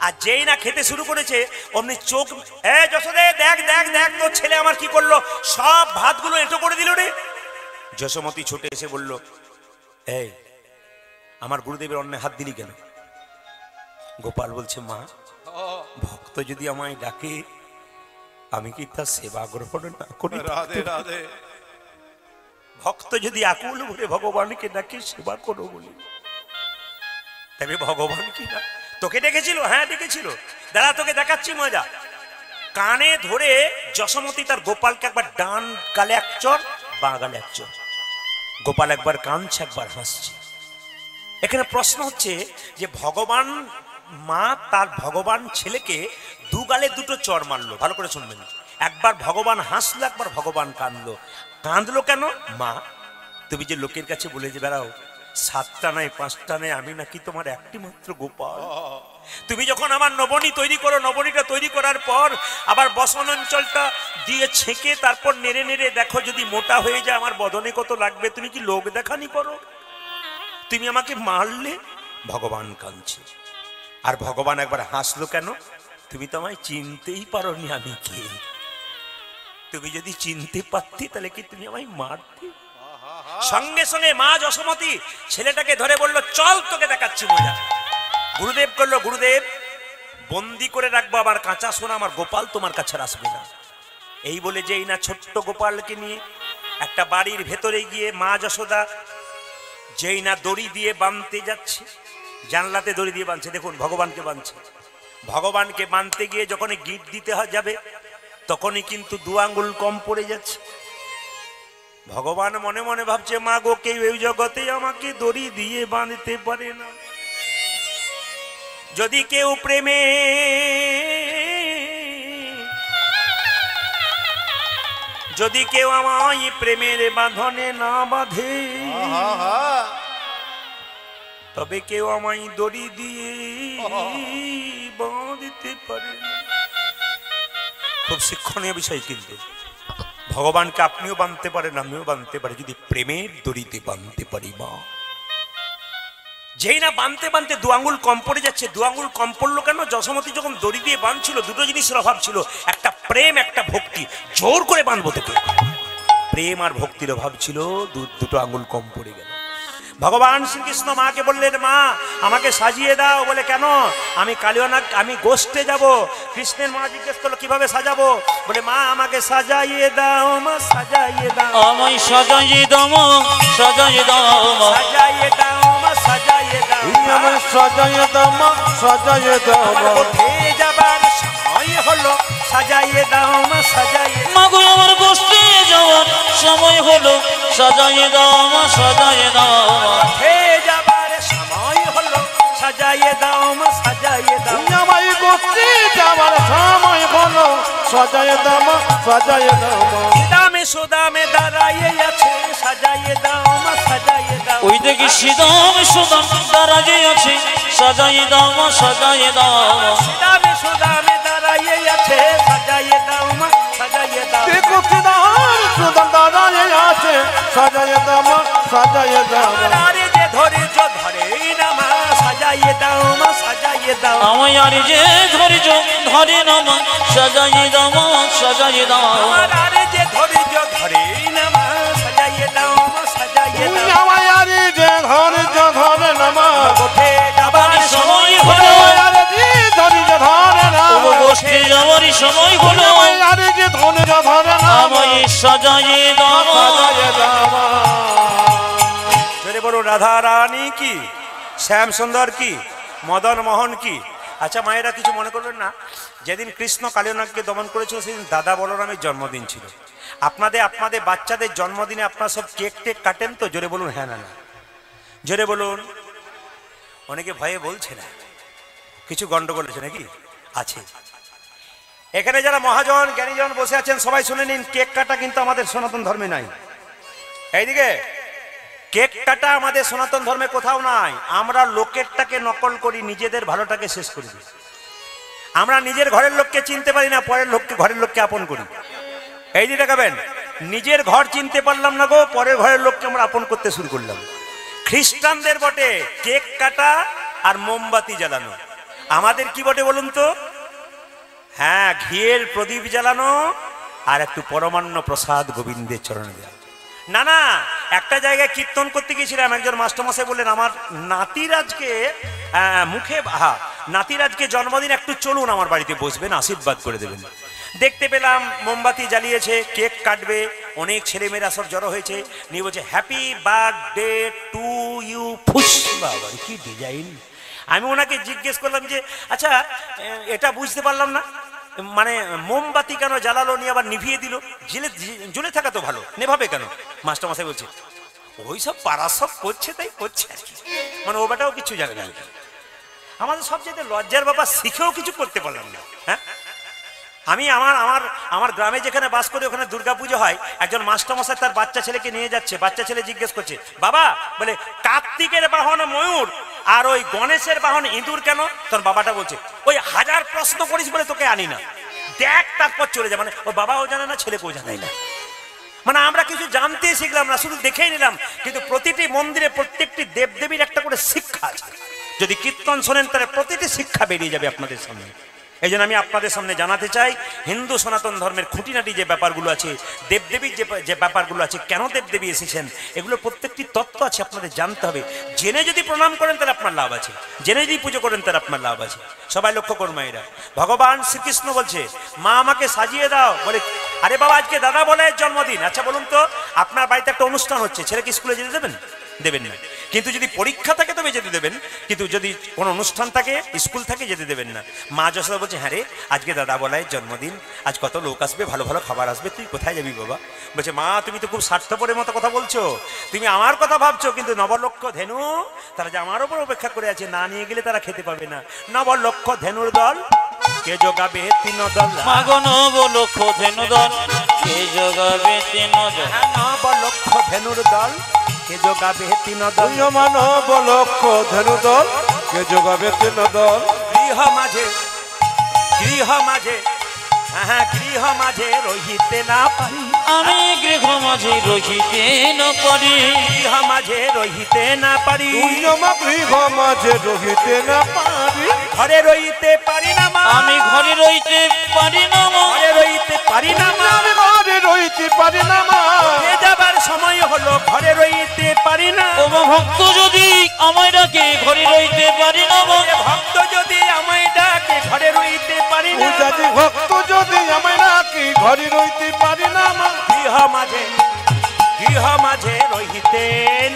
আর যেই না খেতে শুরু করেছে অমনি চোখ, যশোদে দেখ দেখ দেখ তোর ছেলে আমার কি করলো, সব ভাতগুলো এঁটো করে দিল রে। যশোমতী ছুটে এসে বলল এই আমার গুরুদেবের অন্নে হাত দিলি কেন? গোপাল বলছে মা, ভক্ত যদি আমায় ডাকে আমি কি তার সেবা গ্রহণ না করি? রাধে রাধে। ভক্ত যদি আকুল ভরে ভগবানকে ডাকে সেবা করো বলি, তবে ভগবান কি না তোকে ডেকেছিল? হ্যাঁ ডেকেছিল, দাঁড়া তোকে দেখাচ্ছি মজা। কানে ধরে যশোমতী তার গোপালকে একবার ডান গালে এক চর, বাঁ গালে এক চর। গোপাল একবার কাঁদছে, একবার হাসছে। এখানে প্রশ্ন হচ্ছে যে ভগবান মা তার ভগবান ছেলেকে দু গালে দুটো চর মারলো। ভালো করে শুনবেন, একবার ভগবান হাসলো, একবার ভগবান কাঁদলো। কাঁদলো কেন? মা তুমি যে লোকের কাছে বলে যে বেড়াও 7টা নাই 5টা নাই, আমি নাকি তোমার একটি মাত্র গোপাল। তুমি যখন আমার নবনী তৈরি করো, নবনীটা তৈরি করার পর আবার বসন অঞ্চলটা দিয়ে ছেঁকে তারপর নেড়ে নেড়ে দেখো যদি মোটা হয়ে যায় আমার বদনে কত লাগবে, তুমি কি লোক দেখানি করো? তুমি আমাকে মারলে। ভগবান কাঁদছে। আর ভগবান একবার হাসলো কেন? তুমি তো আমায় চিনতেই পারোনি আমি কে। তুমি যদি চিনতে পারতে তাহলে কি তুমি আমায় মারতে? সঙ্গে সঙ্গে মা যশোমতী ছেলেটাকে ধরে বলল চল তোকে দেখাচ্ছি মজা। গুরুদেব করলো, গুরুদেব বন্দি করে রাখবো আমার কাঁচা সোনা, আমার গোপাল তোমার কাছে আসবে না। এই বলে যেই না ছোট্ট গোপালকে নিয়ে একটা বাড়ির ভেতরে গিয়ে মা যশোদা যেই না দড়ি দিয়ে বাঁধতে যাচ্ছে, জানলাতে দড়ি দিয়ে বাঁধছে, দেখুন ভগবানকে বাঁধছে। ভগবানকে বাঁধতে গিয়ে যখন গিট দিতে যাবে তখনই কিন্তু 2 আঙ্গুল কম পড়ে যাচ্ছে। ভগবান মনে মনে ভাবছে মা গো, কেউ এই জগতে আমাকে দড়ি দিয়ে বাঁধতে পারে না। যদি কেউ প্রেমে যদি কেউ আমায় প্রেমের বাঁধনে না বাঁধে, তবে কেউ আমায় দড়ি দিয়ে বাঁধতে পারে না। খুব শিক্ষণীয় বিষয়, কিন্তু ভগবানকে আপনিও বাঁধতে পারেন, আমিও বাঁধতে পারি যদি প্রেমের দড়িতে বাঁধতে পারি। মা যেই না বাঁধতে বাঁধতে 2 আঙ্গুল কম পড়ে যাচ্ছে। 2 আঙ্গুল কম পড়লো কেন? যশোমতী যখন দড়ি দিয়ে বাঁধছিল দুটো জিনিসের অভাব ছিল, একটা প্রেম, একটা ভক্তি। জোর করে বাঁধবো তোকে, প্রেম আর ভক্তির অভাব ছিল, দুটো আঙ্গুল কম পড়ে গেল। ভগবান শ্রীকৃষ্ণ মাকে বললেন মা আমাকে সাজিয়ে দাও। বলে কেন? আমি কালিয়ানা, আমি গোষ্ঠে যাব। কৃষ্ণের মা জিজ্ঞেস করলো কিভাবে সাজাবো? বলে মা আমাকে সাজাইয়ে দাও, মা সাজাইয়ে দাও, আমায় সাজাইয়ে দাও, সাজাইয়ে দাও, সাজাইয়ে দাও, মা সাজাইয়ে দাও, আমায় সাজাইয়ে দাও, মা সাজাইয়ে দাও। গোষ্ঠে যাবার সময় হলো, সাজাইয়ে দাও, মা সাজাইয়ে দাও। মা গো আমার গোষ্ঠে যাওয়ার সময় হলো, সাজাইয়ে দাও, মা সাজাইয়ে দাও। গোষ্ঠে যাবার সময় হলো, সাজাইয়ে দাও, মা সাজাইয়ে দাও। আমায় বস্তি যাওয়ার সময় হলো সাজায় দাও মা সাজায় দাও মা দামে সুদামে দাঁড়াইয়ে আছে সাজাইয়ে দাও মা সাজাইয়ে দাও ওই দেখি সিদাম সুদাম দাঁড়াইয়ে আছে সাজাইয়ে দাও মা সাজাইয়ে দাও দামে সুদামে দাঁড়াইয়ে আছে সাজাইয়ে দাও মা সাজাইয়ে দাও দেখো সিদাম সুদাম দাঁড়ায় আছে সাজায় দাও মা সাজায় দাও মা আরে যে ধৈর্য ধরে না মা সাজাইয়ে দাও মা সাজাইয়ে দাও আমায় আর যে ধৈর্য ধরে না মা সাজাইয়ে দাও মা সাজাইয়ে দাও আরে যে ধৈর্য ধরে না মা সাজাইয়ে দাও মা সাজাইয়ে দাও আমায় আরে যে ধৈর্য ধরে না মা ওঠে যাবার সময় সময় হলো আরে যে ধৈর্য ধরে না ও বসতে যাওয়ারই সময় হলো আমায় আরে যে ধৈর্য ধরে না আমায় সাজাইয়ে দাও সাজায় দাও মা জোরে বলো রাধা রানী কি শ্যাম সুন্দর কি মদন মোহন কি আচ্ছা মায়েরা কিছু মনে করবেন না যেদিন কৃষ্ণ কালিয়ানাগকে দমন করেছিল সেদিন দাদা বলরামের জন্মদিন ছিল আপনাদের বাচ্চাদের জন্মদিনে আপনারা সব কেক টেক কাটেন তো জোরে বলুন হ্যাঁ না জোরে বলুন অনেকে ভয়ে বলছে না কিছু গন্ডগোল আছে নাকি আছে এখানে যারা মহাজন জ্ঞানীজন বসে আছেন সবাই শুনে নিন কেক কাটা কিন্তু আমাদের সনাতন ধর্মে নাই এইদিকে কেক কাটা আমাদের সনাতন ধর্মে কোথাও নাই আমরা লোকেরটাকে নকল করি নিজেদের ভালোটাকে শেষ করে দিই আমরা নিজের ঘরের লোককে চিনতে পারি না পরের লোককে ঘরের লোককে আপন করি এই যে দেখাবেন নিজের ঘর চিনতে পারলাম না গো পরের ঘরের লোককে আমরা আপন করতে শুরু করলাম খ্রিস্টানদের বটে কেক কাটা আর মোমবাতি জ্বালানো আমাদের কি বটে বলুন তো হ্যাঁ ঘিয়ের প্রদীপ জ্বালানো আর একটু পরমান্ন প্রসাদ গোবিন্দের চরণে দেওয়া না না একটা জায়গায় কীর্তন করতে গিয়েছিলাম একজন মাস্টারমশাই বললেন আমার নাতির আজকে নাতির আজকে জন্মদিন একটু চলুন আমার বাড়িতে বসবেন আশীর্বাদ করে দেবেন দেখতে পেলাম মোমবাতি জ্বালিয়েছে কেক কাটবে অনেক ছেলেমেয়েরা সব জড়ো হয়েছে নিয়ে বলছে হ্যাপি বার্থডে টু ইউ ফুস বাবা কি ডিজাইন আমি ওনাকে জিজ্ঞেস করলাম যে আচ্ছা এটা বুঝতে পারলাম না মানে মোমবাতি কেন জ্বালালো নিয়ে আবার নিভিয়ে দিল জ্বলে থাকা তো ভালো নেভাবে কেন মাস্টারমশাই বলছে ওই সব পাড়া সব করছে তাই করছে আর কি মানে ও বেটাও কিছু জানে না আমাদের সবচেয়ে লজ্জার ব্যাপার শিখেও কিছু করতে পারলাম না হ্যাঁ আমি আমার গ্রামে যেখানে বাস করি ওখানে দুর্গাপুজো হয় একজন মাস্টারমশাই তার বাচ্চা ছেলেকে নিয়ে যাচ্ছে বাচ্চা ছেলে জিজ্ঞেস করছে বাবা বলে কার্তিকের বাহন ময়ূর আর ওই গণেশের বাহন ইঁদুর কেন তোর বাবাটা বলছে ওই 1000 প্রশ্ন করিস বলে তোকে আনি না দেখ তারপর চলে যা মানে ওর বাবাও জানে না ছেলেকেও জানাই না মানে আমরা কিছু জানতে শিখলাম না শুধু দেখেই নিলাম কিন্তু প্রতিটি মন্দিরে প্রত্যেকটি দেবদেবীর একটা করে শিক্ষা আছে যদি কীর্তন শোনেন তাহলে প্রতিটি শিক্ষা বেরিয়ে যাবে আপনাদের সামনে এই জন্য আমি আপনাদের সামনে জানাতে চাই হিন্দু সনাতন ধর্মের খুঁটিনাটি যে ব্যাপারগুলো আছে দেবদেবীর যে ব্যাপারগুলো আছে কেন দেবদেবী এসেছেন এগুলো প্রত্যেকটি তত্ত্ব আছে আপনাদের জানতে হবে জেনে যদি প্রণাম করেন তাহলে আপনার লাভ আছে জেনে যদি পুজো করেন তাহলে আপনার লাভ আছে সবাই লক্ষ্য করুন মায়েরা ভগবান শ্রীকৃষ্ণ বলছে মা আমাকে সাজিয়ে দাও বলে আরে বাবা আজকে দাদা বলাইয়ের জন্মদিন আচ্ছা বলুন তো আপনার বাড়িতে একটা অনুষ্ঠান হচ্ছে ছেলেকে স্কুলে যেতে দেবেন দেবেন না কিন্তু যদি পরীক্ষা থাকে তবে যেতে দেবেন কিন্তু যদি কোনো অনুষ্ঠান থাকে স্কুল থাকে যেতে দেবেন না মা যশোদা বলছে হ্যাঁ রে আজকে দাদা বলাইয়ের জন্মদিন আজ কত লোক আসবে ভালো ভালো খাবার আসবে তুই কোথায় যাবি বাবা বলছে মা তুমি তো খুব স্বার্থপরের মতো কথা বলছো তুমি আমার কথা ভাবছো কিন্তু নবলক্ষ ধেনু তারা যে আমার ওপর অপেক্ষা করে আছে না নিয়ে গেলে তারা খেতে পাবে না নবলক্ষ ধেনুর দল কে যোগাবে 3 দল মাগো নবলক্ষ ধেনু দল কে যোগাবে 3 দল নবলক্ষ ধেনুর দল কে যোগাবে 3 দল মানব লক্ষ ধেনু দল কে যোগাবে 3 দল গৃহ মাঝে হ্যাঁ গৃহ মাঝে রহিতে না পারি আমি গৃহ মাঝে রহিতে না পারি গৃহ মাঝে রহিতে না পারি গৃহ মাঝে রহিতে না পারি ঘরে রইতে পারি না মা আমি ঘরে রইতে পারি না মা ঘরে রইতে পারি না মা আমি ঘরে রইতে পারি না মা যাবার সময় হলো ঘরে রইতে পারি না ও ভক্ত যদি আমায় ডাকে ঘরে রইতে পারি না মা ভক্ত যদি আমায় ডাকে ঘরে রইতে পারি না যদি ভক্ত যদি আমায় ডাকে ঘরে রইতে পারি না মা গৃহ মাঝে রহিতে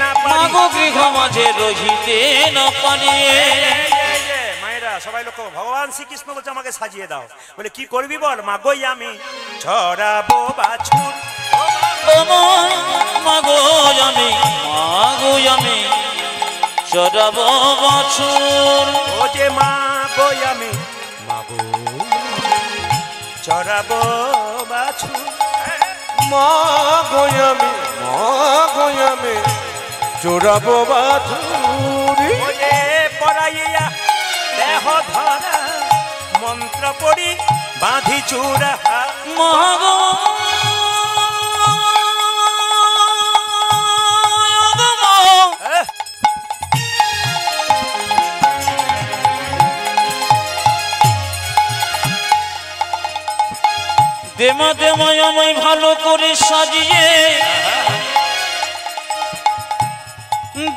না পারি মাগো গৃহ মাঝে রহিতে না পারি মায়েরা সবাই লোক ভগবান শ্রীকৃষ্ণ বলছে আমাকে সাজিয়ে দাও বলে কি করবি বল মাগোই আমি ছড়াবো বাছুর মাগো আমি চড়াবো বাছুর ও যে মাগোই আমি মাগো চড়াবো বাছুর মা গয়ামে চোরাবো বাছুরি ওরে পরাইয়া দেহ ধরা মন্ত্র পড়ি বাঁধি চূড়া মহাগো দেমা দেমায় আমায় ভালো করে সাজিয়ে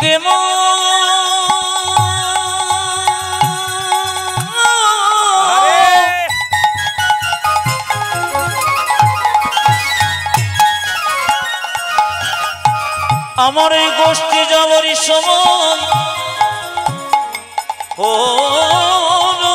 দেমা আমার এই গোষ্ঠী যাওয়ারই সময় হলো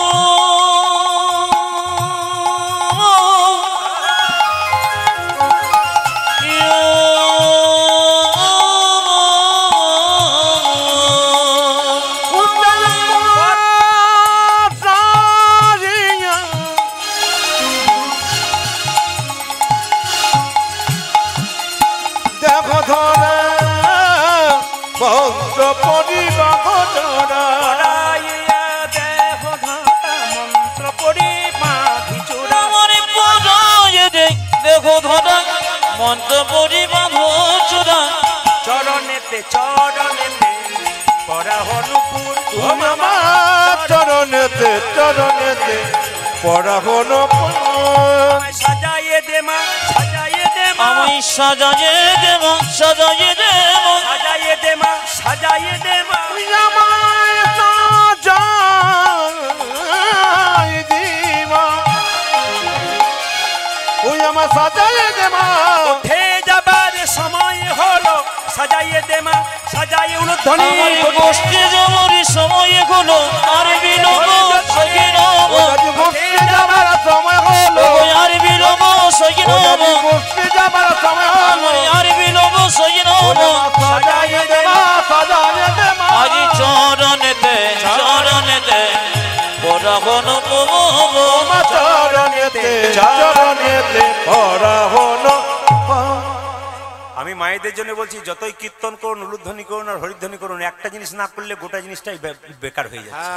দেখো ধরে ভক্ত পরিবাহ চড়া পরাইয়া দেহ ধরা মন্ত্র পড়ি বাঁধি চূড়া আমারে পরায়ে দে দেখো ধরা মন্ত্র পড়ি বাঁধো চূড়া চরণেতে পরা হনুপুর ও মামা চরণেতে পড়া হলো সাজাইয়ে দে মা সাজাইয়ে দে মা আমায় সাজায়ে দেব সাজায়ে দেব সাজাইয়ে দে মা সাজাইয়ে দে মা আমায় সাজাই দিমা ওই আমার সাজাই দেমা উঠে যাবার সময় হলো সাজাইয়ে দে মা সাজাইয়ে উলুধ্বনি আমার গোষ্ঠী যাওয়ারই সময় হলো আর বিলম্ব সহিনব গোষ্ঠী যাবার সময় হলো আর বিলম্ব সহিনব গোষ্ঠী যাবার সময় হলো আর বিলম্ব সহিনব সাজাই দেমা আজি চরণেতে পরাহন পবব চরণেতে পড়া হলো আমি মায়েদের জন্য বলছি যতই কীর্তন করুন উলুধ্বনি করুন আর হরিধ্বনি করুন একটা জিনিস না করলে গোটা জিনিসটাই বেকার হয়ে যাচ্ছে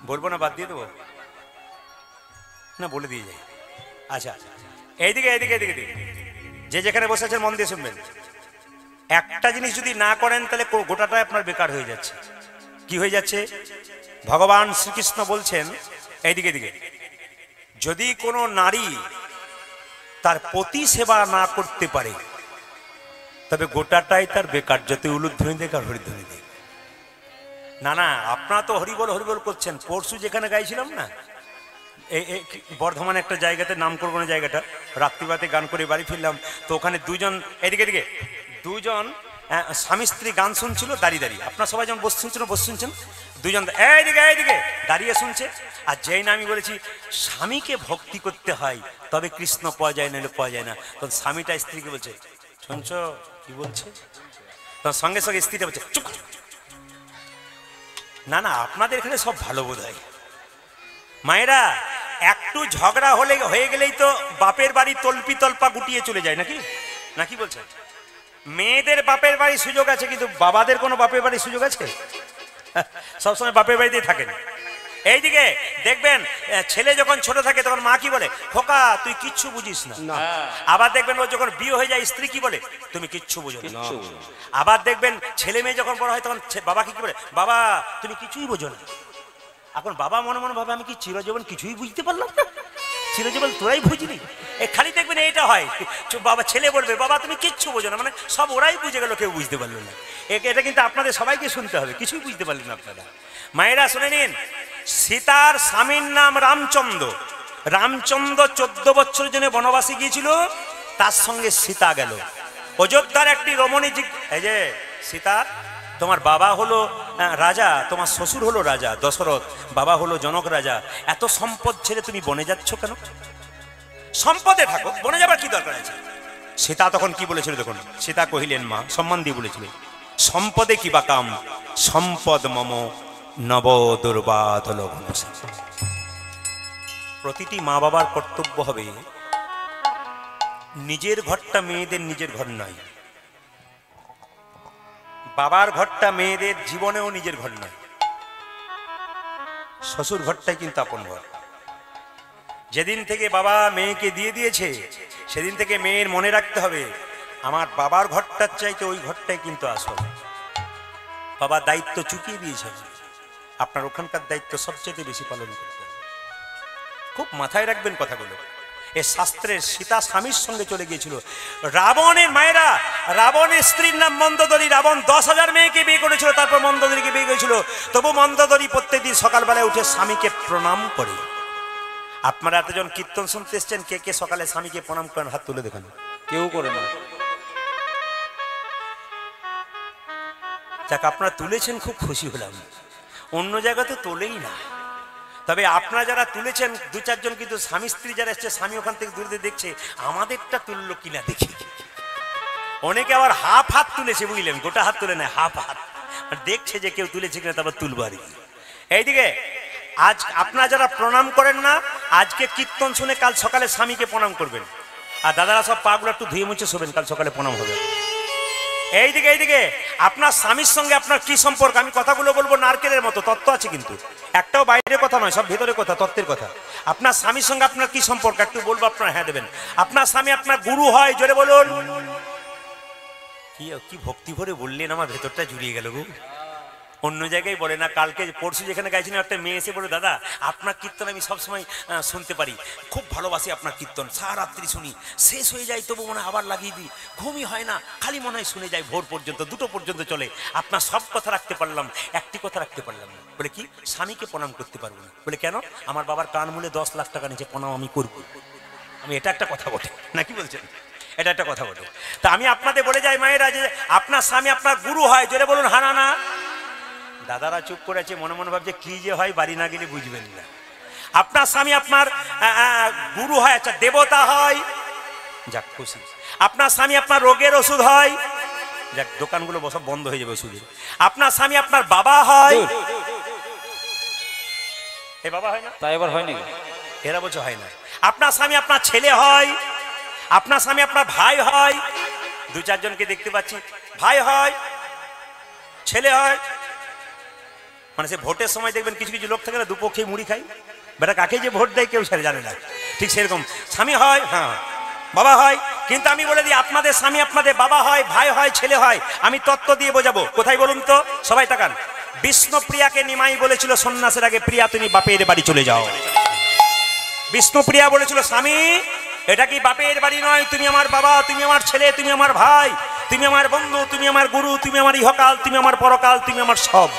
বলবো না বাদ দিয়ে দেবো না বলে দিয়ে যাই আচ্ছা এইদিকে যে যেখানে বসে আছেন মন দিয়ে শুনবেন একটা জিনিস যদি না করেন তাহলে গোটাটাই আপনার বেকার হয়ে যাচ্ছে কি হয়ে যাচ্ছে ভগবান শ্রীকৃষ্ণ বলছেন এইদিকে যদি কোনো নারী তার পতি সেবা না করতে পারে তবে গোটাটাই তার বেকার, যত উলুধ্বনি দেখ আর হরিধ্বনি দেখ। না আপনারা তো হরিবল হরিবল করছেন। পরশু যেখানে গাইছিলাম না, বর্ধমানে একটা জায়গাতে, নাম করবো না জায়গাটা, রাত্রিবাতে গান করে বাড়ি ফিরলাম, তো ওখানে দুজন দুজন স্বামী স্ত্রী গান শুনছিল দাঁড়িয়ে। আপনার সবাই যেমন বসে শুনছেন, দুজন এইদিকে দাঁড়িয়ে শুনছে। আর যেই না আমি বলেছি স্বামীকে ভক্তি করতে হয় তবে কৃষ্ণ পাওয়া যায়, নাহলে পাওয়া যায় না, তখন স্বামীটা স্ত্রীকে বলছে শুনছ কি বলছে, তখন সঙ্গে সঙ্গে স্ত্রীটা বলছে চুপ। না আপনাদের এখানে সব ভালো বোধ হয়। মায়েরা একটু ঝগড়া হয়ে গেলেই তো বাপের বাড়ি তল্পি তল্পা গুটিয়ে চলে যায় নাকি বলছেন? মেয়েদের বাপের বাড়ি সুযোগ আছে, কিন্তু বাবাদের কোনো বাপের বাড়ি সুযোগ আছে? সবসময় বাপের বাড়িতেই থাকেন। এইদিকে দেখবেন ছেলে যখন ছোট থাকে তখন মা কি বলে, খোকা তুই কিচ্ছু বুঝিস না। আবার দেখবেন ও যখন বিয়ে হয়ে যায় স্ত্রী কি বলে, তুমি কিচ্ছু বুঝো না। আবার দেখবেন ছেলে মেয়ে যখন বড় হয় তখন বাবা কি বলে, বাবা তুমি কিছুই বোঝো না। এখন বাবা মনে মনে ভাবে আমি কি চিরজীবন কিছুই বুঝতে পারলাম না, চিরজীবন তোরাই বুঝলি। খালি দেখবেন এইটা হয়, বাবা ছেলে বলবে বাবা তুমি কিচ্ছু বোঝো না, মানে সব ওরাই বুঝে গেল, কেউ বুঝতে পারলো না। এটা কিন্তু আপনাদের সবাইকে শুনতে হবে, কিছুই বুঝতে পারলেন না আপনারা। মায়েরা শুনে নিন, সীতার স্বামীর নাম রামচন্দ্র। 14 বছর জন্য বনবাসী গিয়েছিল, তার সঙ্গে সীতা গেল। অযোধ্যার একটি রমণী, এই যে সীতা তোমার বাবা হলো রাজা, তোমার শ্বশুর হলো রাজা দশরথ, বাবা হলো জনক রাজা, এত সম্পদ ছেড়ে তুমি বনে যাচ্ছ কেন? সম্পদে থাকো, বনে যাবার কি দরকার আছে? সীতা তখন কি বলেছিল দেখুন, সীতা কহিলেন, মা সম্মান দিয়ে বলেছিলেন, সম্পদে কি বা কাম, সম্পদ মম নব দুর্বাধ লগ্ন। প্রতিটি মা বাবার কর্তব্য হবে নিজের ঘরটা মেয়েদের নিজের ঘর নয়, বাবার ঘরটা মেয়েদের জীবনেও নিজের ঘর নয়, শ্বশুর ঘরটাই কিন্তু আপন ঘর। যেদিন থেকে বাবা মেয়েকে দিয়ে দিয়েছে সেদিন থেকে মেয়ের মনে রাখতে হবে আমার বাবার ঘরটার চাইতে ওই ঘরটাই কিন্তু আসল। বাবা দায়িত্ব চুকিয়ে দিয়েছে, আপনার ওখানকার দায়িত্ব সবচেয়ে বেশি পালন করতে হবে। খুব মাথায় রাখবেন কথাগুলো। এ শাস্ত্রের সীতা স্বামীর সঙ্গে চলে গিয়েছিল। রাবণের মায়েরা, রাবণের স্ত্রীর নাম মন্দোদরী। রাবণ 10,000 মেয়েকে বিয়ে করেছিল, তারপর মন্দোদরীকে বিয়ে করেছিল। তবু মন্দোদরী প্রত্যেকদিন সকালবেলায় উঠে স্বামীকে প্রণাম করে। আপনারা এতজন কীর্তন শুনতে এসছেন, কে কে সকালে স্বামীকে প্রণাম করেন? হাত তুলে দেখেন। কেউ করে না। যাক, আপনারা তুলেছেন, খুব খুশি হলাম। অন্য জায়গাতে তোলেই না, তবে আপনারা যারা তুলেছেন 2-4 জন কিন্তু স্বামী স্ত্রী যারা এসছে, স্বামী ওখান থেকে দূরে দেখছে আমাদেরটা তুললো কিনা দেখি। অনেকে আবার হাফ হাত তুলেছে, বুঝলেন, গোটা হাত তুলে নেয়, হাফ হাত দেখছে যে কেউ তুলেছে কিনা, তারপর তুলবো আর কি। এইদিকে আজ আপনারা যারা প্রণাম করেন না, আজকে কীর্তন শুনে কাল সকালে স্বামীকে প্রণাম করবেন। আর দাদারা সব পাগুলো একটু ধুয়ে মুছে শোবেন, কাল সকালে প্রণাম হবে। এইদিকে এইদিকে আপনার স্বামীর সঙ্গে আপনার কি সম্পর্ক, আমি কথাগুলো বলবো নারকেলের মতো, তত্ত্ব আছে কিন্তু, একটাও বাইরের কথা নয়, সব ভেতরের কথা, তত্ত্বের কথা। আপনার স্বামীর সঙ্গে আপনার কি সম্পর্ক একটু বলবো, আপনারা হ্যাঁ দেবেন। আপনার স্বামী আপনার গুরু হয়, জোরে বলুন। কি ভক্তি ভরে বললেন, আমার ভেতরটা জুড়িয়ে গেল গো। অন্য জায়গায় বলে না। কালকে পরশু যেখানে গাইছিলেন একটা মেয়ে এসে বলে, দাদা আপনার কীর্তন আমি সবসময় শুনতে পারি, খুব ভালোবাসি আপনার কীর্তন, সারা রাত্রি শুনি, শেষ হয়ে যায় তবু মনে হয় আবার লাগিয়ে দিই, ঘুমই হয় না, খালি মনে হয় শুনে যায় ভোর পর্যন্ত, 2টো পর্যন্ত চলে। আপনার সব কথা রাখতে পারলাম, একটি কথা রাখতে পারলাম না। বলে কি? স্বামীকে প্রণাম করতে পারবো না। বলে কেন? আমার বাবার কান মূলে 10 লাখ টাকা নিচে প্রণাম আমি করবো। আমি এটা একটা কথা বটে না, কি বলছেন? এটা একটা কথা বটে। তা আমি আপনাদের বলে যাই মায়েরা, যে আপনার স্বামী আপনার গুরু হয়, জোরে বলুন হানা না। দাদারা চুপ করে আছে, মনে মনে ভাবছে কি যে হয়, বাড়ি না গেলে বুঝবেন না। আপনার স্বামী আপনার গুরু হয়, আচ্ছা দেবতা হয়, যাক খুশি। আপনার স্বামী আপনার রোগের ওষুধ হয়, যাক দোকানগুলো সব বন্ধ হয়ে যাবে ওষুধের। আপনার স্বামী আপনার বাবা হয়, এ বাবা হয় না, তাই এবার হয় নাকি? এরা বলছে হয় না। আপনার স্বামী আপনার ছেলে হয়, আপনার স্বামী আপনার ভাই হয়। 2-4 জনকে দেখতে পাচ্ছি, ভাই হয়, ছেলে হয়। মানে সে ভোটের সময় দেখবেন কিছু কিছু লোক থাকে না, দুপক্ষে মুড়ি খায়, বেটা কাকে যে ভোট দেয় কেউ সেটা জানে না। ঠিক সেরকম স্বামী হয়, হ্যাঁ বাবা হয়। কিন্তু আমি বলে দিই, আপনাদের স্বামী আপনাদের বাবা হয়, ভাই হয়, ছেলে হয়। আমি তত্ত্ব দিয়ে বোঝাবো। কোথায় বলুন তো, সবাই তাকান। বিষ্ণুপ্রিয়াকে নিমাই বলেছিল সন্ন্যাসের আগে, প্রিয়া তুমি বাপের বাড়ি চলে যাও। বিষ্ণুপ্রিয়া বলেছিল, স্বামী এটা কি বাপের বাড়ি নয়, তুমি আমার বাবা, তুমি আমার ছেলে, তুমি আমার ভাই, তুমি আমার বন্ধু, তুমি আমার গুরু, তুমি আমার ইহকাল, তুমি আমার পরকাল, তুমি আমার সব।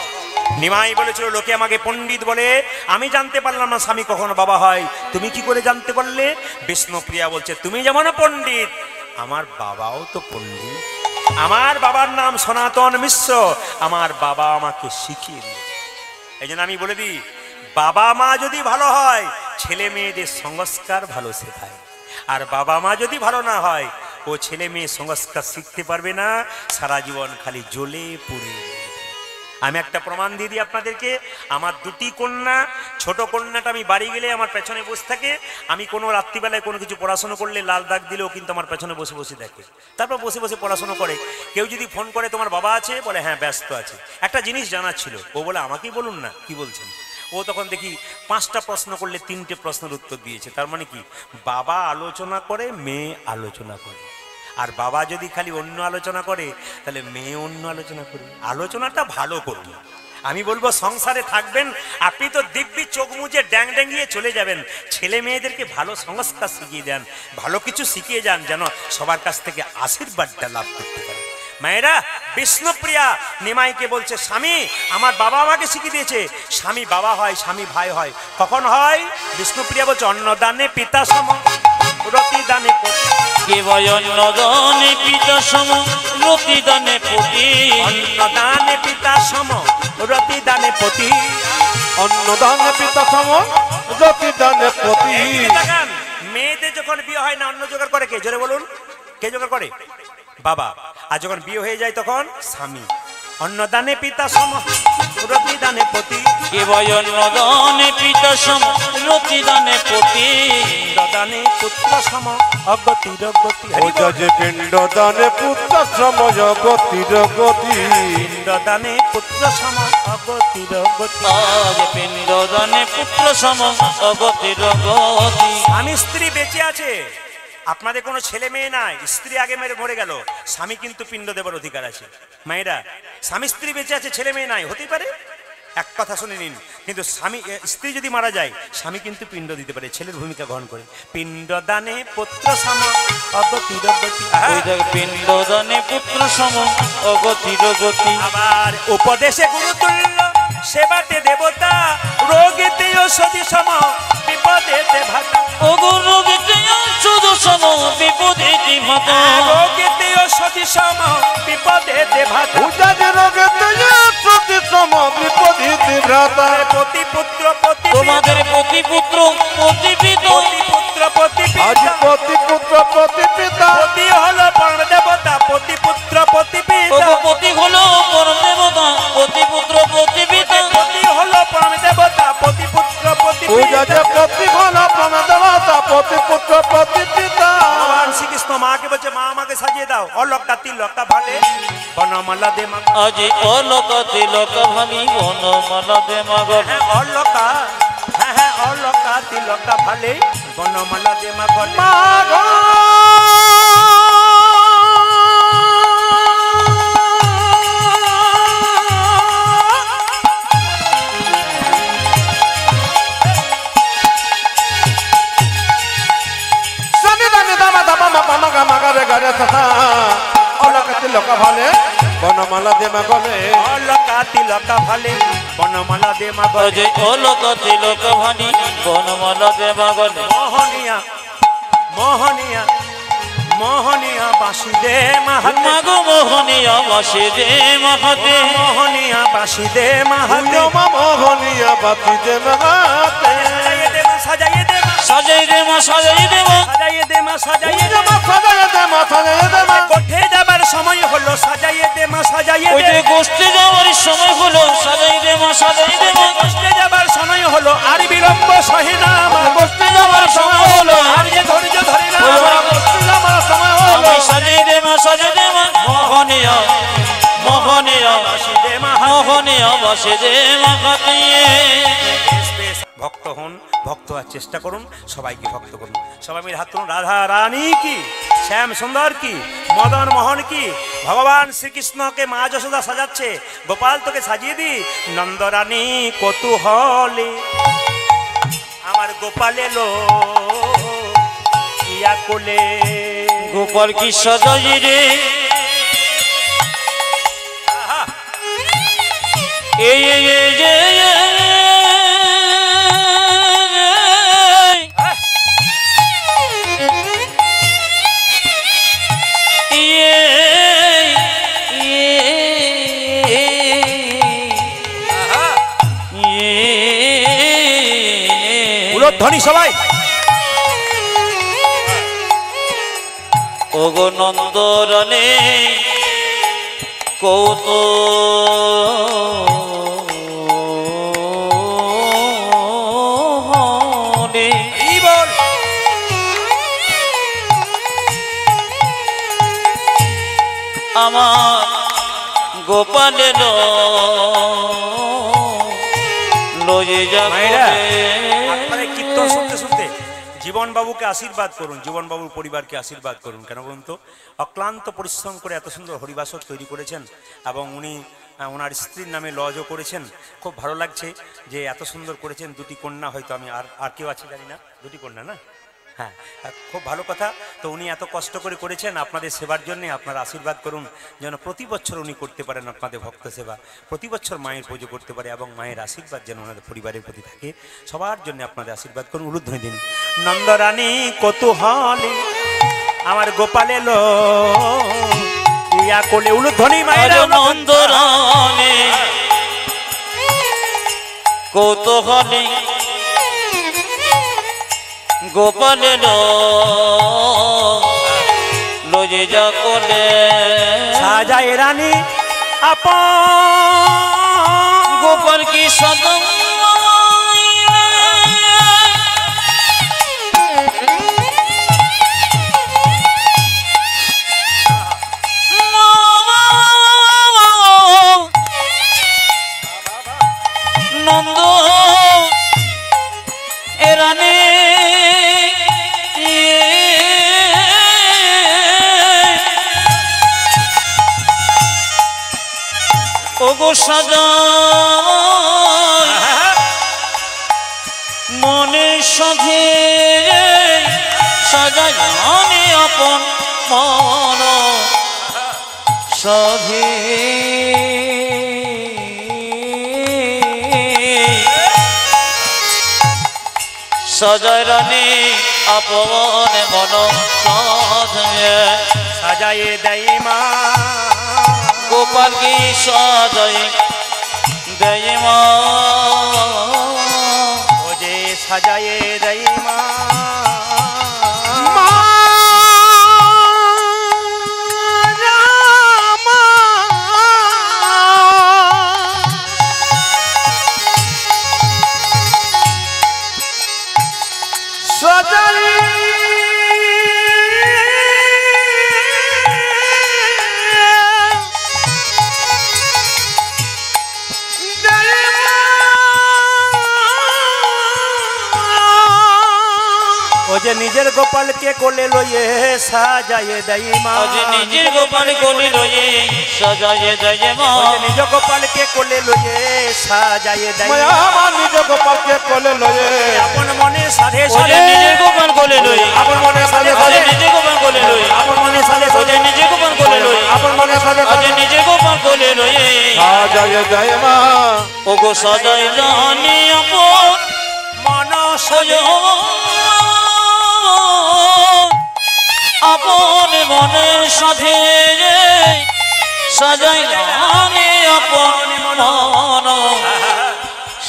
নিমাই বলেছিল, লোকে আমাকে পণ্ডিত বলে, আমি জানতে পারলাম না স্বামী কখনো বাবা হয়, তুমি কি করে জানতে পারলে? বিষ্ণুপ্রিয়া বলছে, তুমি যেমন পণ্ডিত, আমার বাবাও তো পণ্ডিত। আমার বাবার নাম সনাতন মিশ্র, আমার বাবা আমাকে শিখিয়ে দিয়েছে। এই জন্য আমি বলে দিই, বাবা মা যদি ভালো হয়, ছেলে মেয়েদের সংস্কার ভালো শেখায়। আর বাবা মা যদি ভালো না হয়, ও ছেলে মেয়ে সংস্কার শিখতে পারবে না, সারা জীবন খালি জ্বলে পুড়ে। আমি একটা প্রমাণ দিয়ে দিই আপনাদেরকে। আমার 2টি কন্যা, ছোট কন্যাটা আমি বাড়ি গেলে আমার পেছনে বসে থাকে। আমি কোনো রাত্রিবেলায় কোনো কিছু পড়াশোনা করলে লাল দাগ দিলেও কিন্তু আমার পেছনে বসে বসে দেখে, তারপর বসে বসে পড়াশোনা করে। কেউ যদি ফোন করে তোমার বাবা আছে, বলে হ্যাঁ ব্যস্ত আছে। একটা জিনিস জানার ছিল, ও বলে আমাকেই বলুন না, কি বলছেন? ও তখন দেখি 5টা প্রশ্ন করলে 3টে প্রশ্নের উত্তর দিয়েছে। তার মানে কি, বাবা আলোচনা করে, মেয়ে আলোচনা করে। আর বাবা যদি খালি অন্য আলোচনা করে, তাহলে মেয়ে অন্য আলোচনা করবে। আলোচনাটা ভালো করবে। আমি বলবো, সংসারে থাকবেন, আপনি তো দিব্যি চোখ মুজে ড্যাং ড্যাঙ্গিয়ে চলে যাবেন। ছেলে মেয়েদেরকে ভালো সংস্কার শিখিয়ে দেন, ভালো কিছু শিখিয়ে যান, যেন সবার কাছ থেকে আশীর্বাদটা লাভ করতে পারে। মায়েরা, বিষ্ণুপ্রিয়া নিমাইকে বলছে, স্বামী আমার বাবা আমাকে শিখিয়ে দিয়েছে, স্বামী বাবা হয়, স্বামী ভাই হয়। কখন হয়? বিষ্ণুপ্রিয়া বলছে, অন্নদানে পিতা সম, রতিদানে পতি। কে ভয় অন্নদানে পিতা সম, রতিদানে পতি। অন্নদানে পিতা সম, রতিদানে পতি। অন্নদানে পিতা সম, রতিদানে পতি। মেয়েদের যখন বিয়ে হয় না, অন্ন জোগাড় করে কে? জোরে বলুন, কে জোগাড় করে? বাবা। আর যখন বিয়ে হয়ে যায় তখন স্বামী। অন্নদানে পিতা সম, রতিদানে পতি। কে বয়ন্ন দানে পিতা সম রতি দানে পতি দানে পুত্র সম অগতির গতি। পূজা যে পিণ্ড দানে পুত্র সময় গতির গতি। পিণ্ড দানে পুত্র সম অগতির গতি। আজ পিণ্ড দানে পুত্র সম অগতির গতি। স্বামী স্ত্রী বেঁচে আছে, আপনাদের কোনো ছেলে মেয়ে নাই, স্ত্রী আগে মেরে মরে গেল, স্বামী কিন্তু পিণ্ড দেবার অধিকার আছে। মায়েরা, স্বামী স্ত্রী বেঁচে আছে, ছেলে মেয়ে নাই, হতেই পারে, এক কথা শুনে নিন, কিন্তু স্বামী স্ত্রী যদি মারা যায় স্বামী কিন্তু পিণ্ড দিতে পারে, ছেলের ভূমিকা গ্রহণ করে। পিণ্ড দানে পুত্র সম অগতির গতি। ওই দেখ পিণ্ড দানে পুত্র সম অগতির গতি। আবার উপদেশে গুরু তুল্য, সেবাতে দেবতা, রোগীতে ঔষধি সম বিপদেতে ভাতা। ও গুরু গীতে শুধু সম বিপদেতে ভাতা। রোগীতে ঔষধি সম বিপদেতে ভাতা। পূজা যে রোগে প্রতি সম বিপদীতি ভ্রাতা। পতি পুত্র পতি তোমাদের পতি পুত্র পতি পিতা। পতি পুত্র পতি আজ পিতা। পতি পুত্র পতি পিতা। পতি হলো পরম দেবতা, পতি পুত্র পতি ও পিতা। পতি হলো পরম দেবতা পতি পুত্র পতি পিতা। পতি হলো পরম দেবতা, পতি পুত্র পতি পূজা যে পিতা। পতি হল প্রণ দেবতা পতি পুত্র পতি পিতা। ভগবান শ্রীকৃষ্ণ মাকে বলছে, মা আমাকে সাজিয়ে দাও, অলকা তিলকা ভালে বনমালা দে মা। আজ অলক তিলক ভালি বনমালা দে মাগল। হ্যাঁ অলকা, হ্যাঁ অলকা তিলকা ভালে বনমালা দে মা গলে। বনমালা দেমা গলে। অলকা তিলকা ভালে বনমালা দে মা আজ গলে। অলক তিলক ভালি বনমালা দে মাগল। মোহনিয়া মোহনিয়া মোহনিয়া বাসি দে মাহাতে। মাগো মোহনিয়া বাসে দে মাহাতে। মোহনিয়া বাসি দে মাহাতে। মোহনিয়া বাতি দেমাতে। সাজাইয়ে দে মা, সাজাইয়ে দে মা, সাজাই দে মা সাজাই দে মা। সাজাইয়ে দে মা, সাজাইয়ে দে মা। সাজাইয়ে দে মা সাজাইয়ে দে মা। কোঠে যাবার সময় হলো, সাজাইয়ে দে মা, সাজাইয়ে ওই দে। যে গোষ্ঠী যাওয়ার সময় হলো সাজাই দে মা সাজাই দে মা। কোঠে যাবার সময় হলো, আর বিলম্ব সহে না আমার। গোষ্ঠী যাওয়ার সময় হলো আর যে ধৈর্য ধরে না আমার। আমায় সাজাই দে মা সাজাই দে মা। মোহনিয়া মোহনিয়া বাসি দে মা। মোহনিয়া বাসে দে মাহাতে। বেশ বেশ, ভক্ত হন, ভক্ত হওয়ার চেষ্টা করুন, সবাইকে ভক্ত করুন। সবাই মিলে হাত তুলুন। রাধা রানী কি, শ্যাম সুন্দর কি, মদন মোহন কি। ভগবান শ্রীকৃষ্ণকে মা যশোদা সাজাচ্ছে, গোপাল তোকে সাজিয়ে দি। নন্দরানী কৌতূহলে আমার গোপাল এলো ইয়া কোলে। গোপাল কি সাজাই রে আহা, এই আহা। উলধ্বনি সবাই। ওগো নন্দরনে কৌত এই বল। আমার গোপালের লয়ে মায়েরা, যাবে। আপনারা কীর্তন শুনতে শুনতে জীবন বাবুকে আশীর্বাদ করুন, জীবন বাবুর পরিবারকে আশীর্বাদ করুন। কেন বলুন তো, অক্লান্ত পরিশ্রম করে এত সুন্দর হরিবাসক তৈরি করেছেন এবং উনি ওনার স্ত্রীর নামে লজও করেছেন। খুব ভালো লাগছে যে এত সুন্দর করেছেন। দুটি কন্যা, হয়তো আমি আর কেউ আছে জানি না, দুটি কন্যা না? হ্যাঁ, খুব ভালো কথা। তো উনি এত কষ্ট করে করেছেন আপনাদের সেবার জন্যে। আপনারা আশীর্বাদ করুন যেন প্রতি বছর উনি করতে পারেন আপনাদের ভক্ত সেবা, প্রতি বছর মায়ের পুজো করতে পারে এবং মায়ের আশীর্বাদ যেন ওনাদের পরিবারের প্রতি থাকে। সবার জন্য আপনাদের আশীর্বাদ করুন। উলুধ্বনি দিন। নন্দরানী কৌতূহলে আমার গোপাল এলো ইয়া কোলে। উলুধ্বনি মায়েরা। নন্দরানে কৌতূহলে গোপালের লয়ে যা কোলে। সাজায় রানী আপন গোপাল কি সদম নন্দ এরানে ওগো সাজা মনে সাধে সাজায় মনে আপন মন সাধে সাজায় রানী আপন মন সাধে সাজায়ে দেয় মা গোপাল কি সাজায় দেয় মা ও যে সাজায়ে দেয় মা ও যে নিজের গোপালকে কোলে লইয়ে সাজায়ে দেয় মা আজ নিজের গোপাল কোলে লয়ে সাজায়ে দেয় মা ও যে নিজ গোপালকে কোলে লইয়ে সাজায়ে দেয় মা আমার নিজ গোপালকে কোলে লয়ে আপন মনে সাধে ওরে সাধে নিজের গোপাল কোলে লয়ে আপন মনে সাধে ওরে সাধে নিজের গোপাল কোলে লয়ে আপন মনে সাধে ওরে সাধে নিজের গোপাল কোলে লয়ে আপন মনে সাধে আজ সাধে নিজের গোপাল কোলে লয়ে সাজায় দেয় মা ওগো সাজায় রানী আপন মন সাজে আপন মনে সাধে সাজাই রানী আপন মন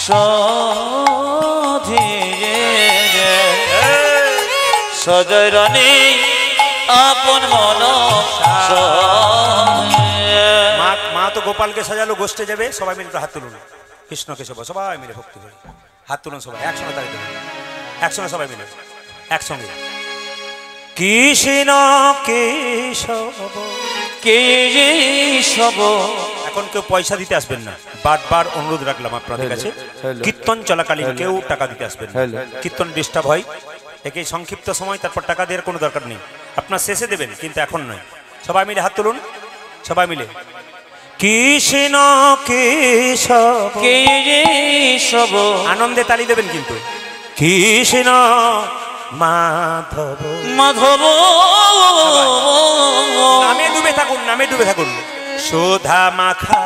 সাধে সাজাই রানী আপন মন মা মা তো গোপালকে সাজালো গোষ্ঠে যাবে সবাই মিলে একটু হাত তুলুন কৃষ্ণ কেশব সবাই মিলে ভক্তি করে হাত তুলুন সবাই একসঙ্গে তালি দেবেন একসঙ্গে সবাই মিলে একসঙ্গে কৃষ্ণ কেশব কে সব এখন কেউ পয়সা দিতে আসবেন না বারবার অনুরোধ রাখলাম আপনাদের কাছে কীর্তন চলাকালীন কেউ টাকা দিতে আসবেন না কীর্তন ডিস্টার্ব হয় একে সংক্ষিপ্ত সময় তারপর টাকা দেওয়ার কোনো দরকার নেই আপনার শেষে দেবেন কিন্তু এখন নয় সবাই মিলে হাত তুলুন সবাই মিলে কৃষ্ণ কেশব কে সব আনন্দে তালি দেবেন কিন্তু কৃষ্ণ মাধব মাধব নামে ডুবে থাকুন নামে ডুবে থাকুন সুধা মাখা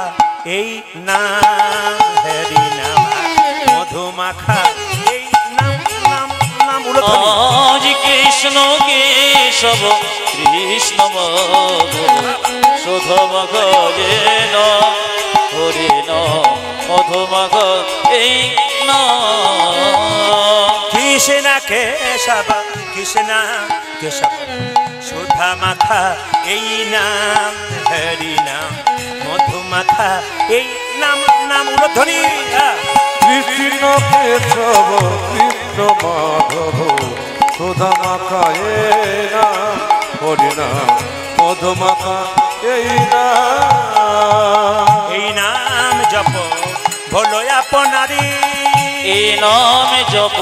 এই নাম হরি নাম মধু মাখা এই নাম নাম নাম উলধ্বনি আজ কৃষ্ণ কেশব কৃষ্ণ মাধব সুধমগ যেন হরিণ মধুমগ এই কৃষ্ণ কেশব কৃষ্ণ কেশব সুধা মাখা এই নাম হরি নাম মধু মাখা এই নাম নাম উলধ্বনি কৃষ্ণ কেশব কৃষ্ণ মাধব সুধা মাখা এই নাম হরিনাম মধু মাখা এই নাম এই নাম জপ ভোলো আপনারি এই নাম জপ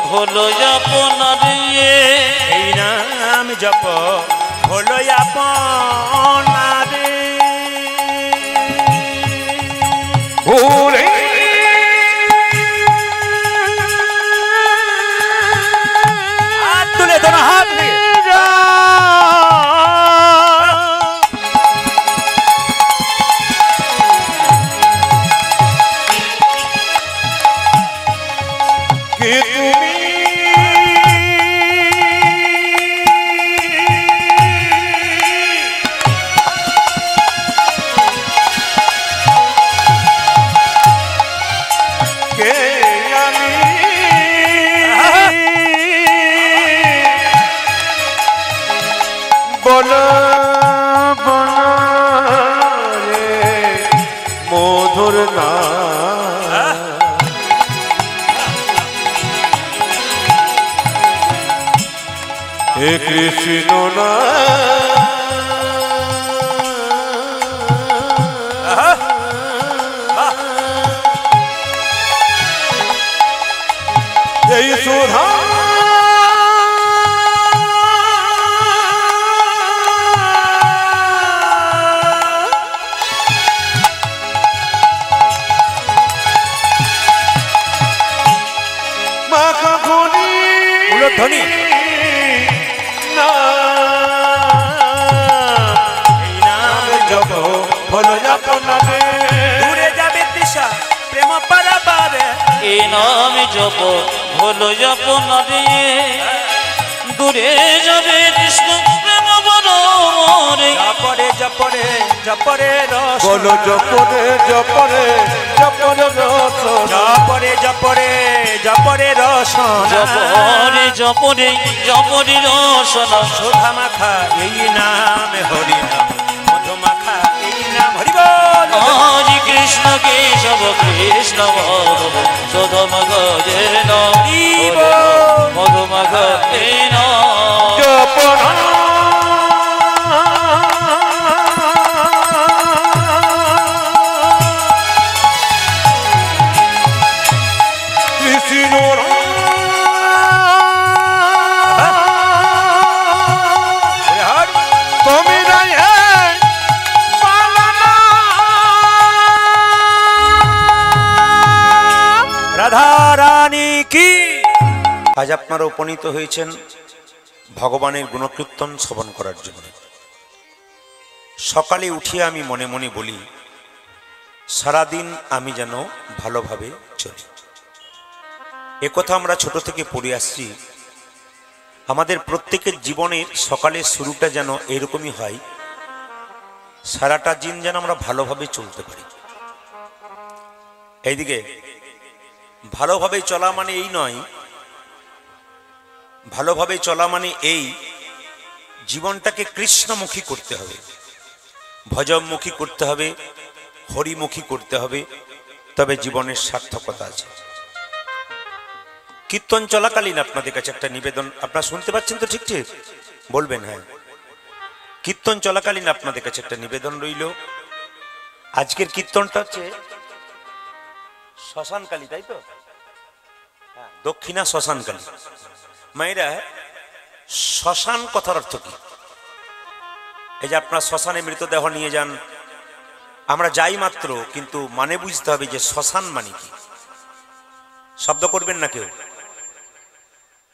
ভোলো আপনারে এই নাম জপ ভোলো আপনারি ওরে হাত তুলে তোর হাত দিয়ে কে তুমি কে আমি বলো বলো রে মধুর নাম হে কৃষ্ণ না আহা! বাহ! এই সুধা ধ্বনি না এই নাম জপ হলো আপনারে দূরে যাবে তৃষা প্রেম পারাবারে এই নাম জপ হলো যপন দিয়ে দূরে যাবে কৃষ্ণ প্রেম বরমরে জপরে জপরে জপরে রস বলো জপরে জপরে জপরে রস জপরে জপরে জপরে রসনা জপরে জপরে জপরে রসনা সুধা মাখা এই নাম হরি নাম মধু মাখা এই নাম হরি বল হরি কৃষ্ণ কেশব কৃষ্ণ মাধব সদম গজেন মধুমগ জপনা কৃষ্ণ তুমি নাই পালানা রাধা রানী কি আজ আপনারা উপনীত হয়েছেন ভগবানের গুণকীর্তন শ্রবণ করার জন্য। সকালে উঠিয়ে আমি মনে মনে বলি সারাদিন আমি যেন ভালোভাবে চলি। একথা আমরা ছোট থেকে পড়ে আসছি। আমাদের প্রত্যেকের জীবনের সকালের শুরুটা যেন এরকমই হয়, সারাটা দিন যেন আমরা ভালোভাবে চলতে পারি। এইদিকে ভালোভাবে চলা মানে এই নয়, ভালোভাবে চলা মানে এই জীবনটাকে কৃষ্ণমুখী করতে হবে, ভজনমুখী করতে হবে, হরিমুখী করতে হবে, তবে জীবনের সার্থকতা আছে। কীর্তন চলাকালীন আপনাদের কাছে একটা নিবেদন, আপনারা শুনতে পাচ্ছেন তো? ঠিক ঠিক বলবেন। হ্যাঁ, কীর্তন চলাকালীন আপনাদের কাছে একটা নিবেদন রইল। আজকের কীর্তনটা হচ্ছে শ্মশানকালী, তাই তো? হ্যাঁ, দক্ষিণা শ্মশানকালী। মায়েরা, শ্মশান কথার অর্থ কি? এই যে আপনার শ্মশানে মৃতদেহ নিয়ে যান, আমরা যাই মাত্র, কিন্তু মানে বুঝতে হবে যে শ্মশান মানে কি। শব্দ করবেন না কেউ।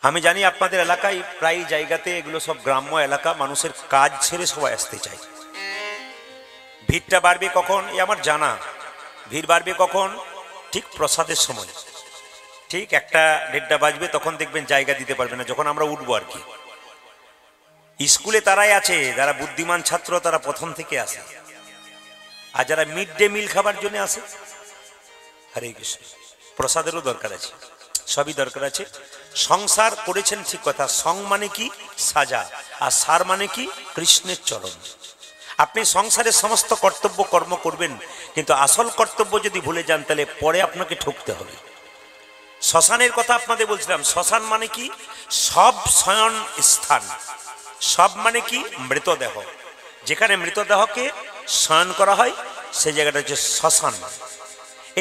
আমি জানি আপনাদের এলাকায় প্রায় জায়গাতে এগুলো সব গ্রাম্য এলাকা, মানুষের কাজ ছেড়ে সবাই আসতে চায়। ভিড়টা বাড়বে কখন এ আমার জানা। ভিড় বাড়বে কখন? ঠিক প্রসাদের সময়, ঠিক 1-1:30 বাজবে, তখন দেখবেন জায়গা দিতে পারবে না, যখন আমরা উঠবো আর কি। স্কুলে তারাই আছে যারা বুদ্ধিমান ছাত্র, তারা প্রথম থেকে আসে, আর যারা মিড ডে মিল খাবার জন্য আসে। হরে কৃষ্ণ। প্রসাদেরও দরকার আছে, সবই দরকার আছে। সংসার করেছেন ঠিক কথা। সং মানে কি? সাজা। আর সার মানে কি? কৃষ্ণের চরণ। আপনি সংসারের সমস্ত কর্তব্য কর্ম করবেন, কিন্তু আসল কর্তব্য যদি ভুলে যান তাহলে পরে আপনাকে ঠকতে হবে। শ্মশানের কথা আপনাদের বলছিলাম। শ্মশান মানে কি? সব শয়ন স্থান। সব মানে কি? মৃতদেহ। যেখানে মৃতদেহকে শয়ন করা হয় সেই জায়গাটা হচ্ছে শ্মশান।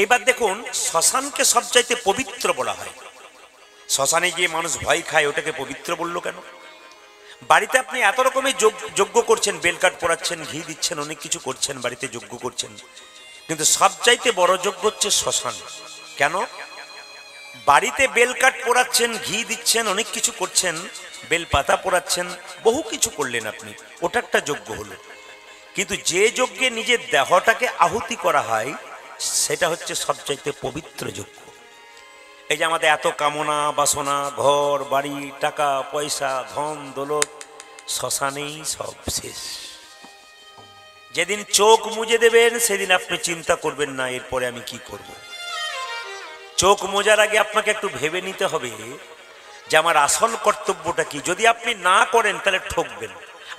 এইবার দেখুন, শ্মশানকে সবচাইতে পবিত্র বলা হয়। শ্মশানে গিয়ে মানুষ ভয় খায়, ওটাকে পবিত্র বললো কেন? বাড়িতে আপনি এত রকমের যজ্ঞ করছেন, বেলকাঠ পোড়াচ্ছেন, ঘি দিচ্ছেন, অনেক কিছু করছেন, বাড়িতে যজ্ঞ করছেন, কিন্তু সবচাইতে বড় যজ্ঞ হচ্ছে শ্মশান। কেন? বাড়িতে বেলকাঠ পোড়াচ্ছেন, ঘি দিচ্ছেন, অনেক কিছু করছেন, বেলপাতা পোড়াচ্ছেন, বহু কিছু করলেন আপনি, ওটা একটা যজ্ঞ হলো। কিন্তু যে যজ্ঞে নিজের দেহটাকে আহুতি করা হয় সেটা হচ্ছে সবচাইতে পবিত্র যজ্ঞ। এই যে আমাদের এত কামনা বাসনা, ঘর বাড়ি, টাকা পয়সা, ধন দৌলত, শ্মশানেই সব শেষ। যেদিন চোখ মুজে দেবেন সেদিন আপনি চিন্তা করবেন না এরপরে আমি কি করব। চোখ মোজার আগে আপনাকে একটু ভেবে নিতে হবে যে আমার আসল কর্তব্যটা কি। যদি আপনি না করেন তাহলে ঠকবেন।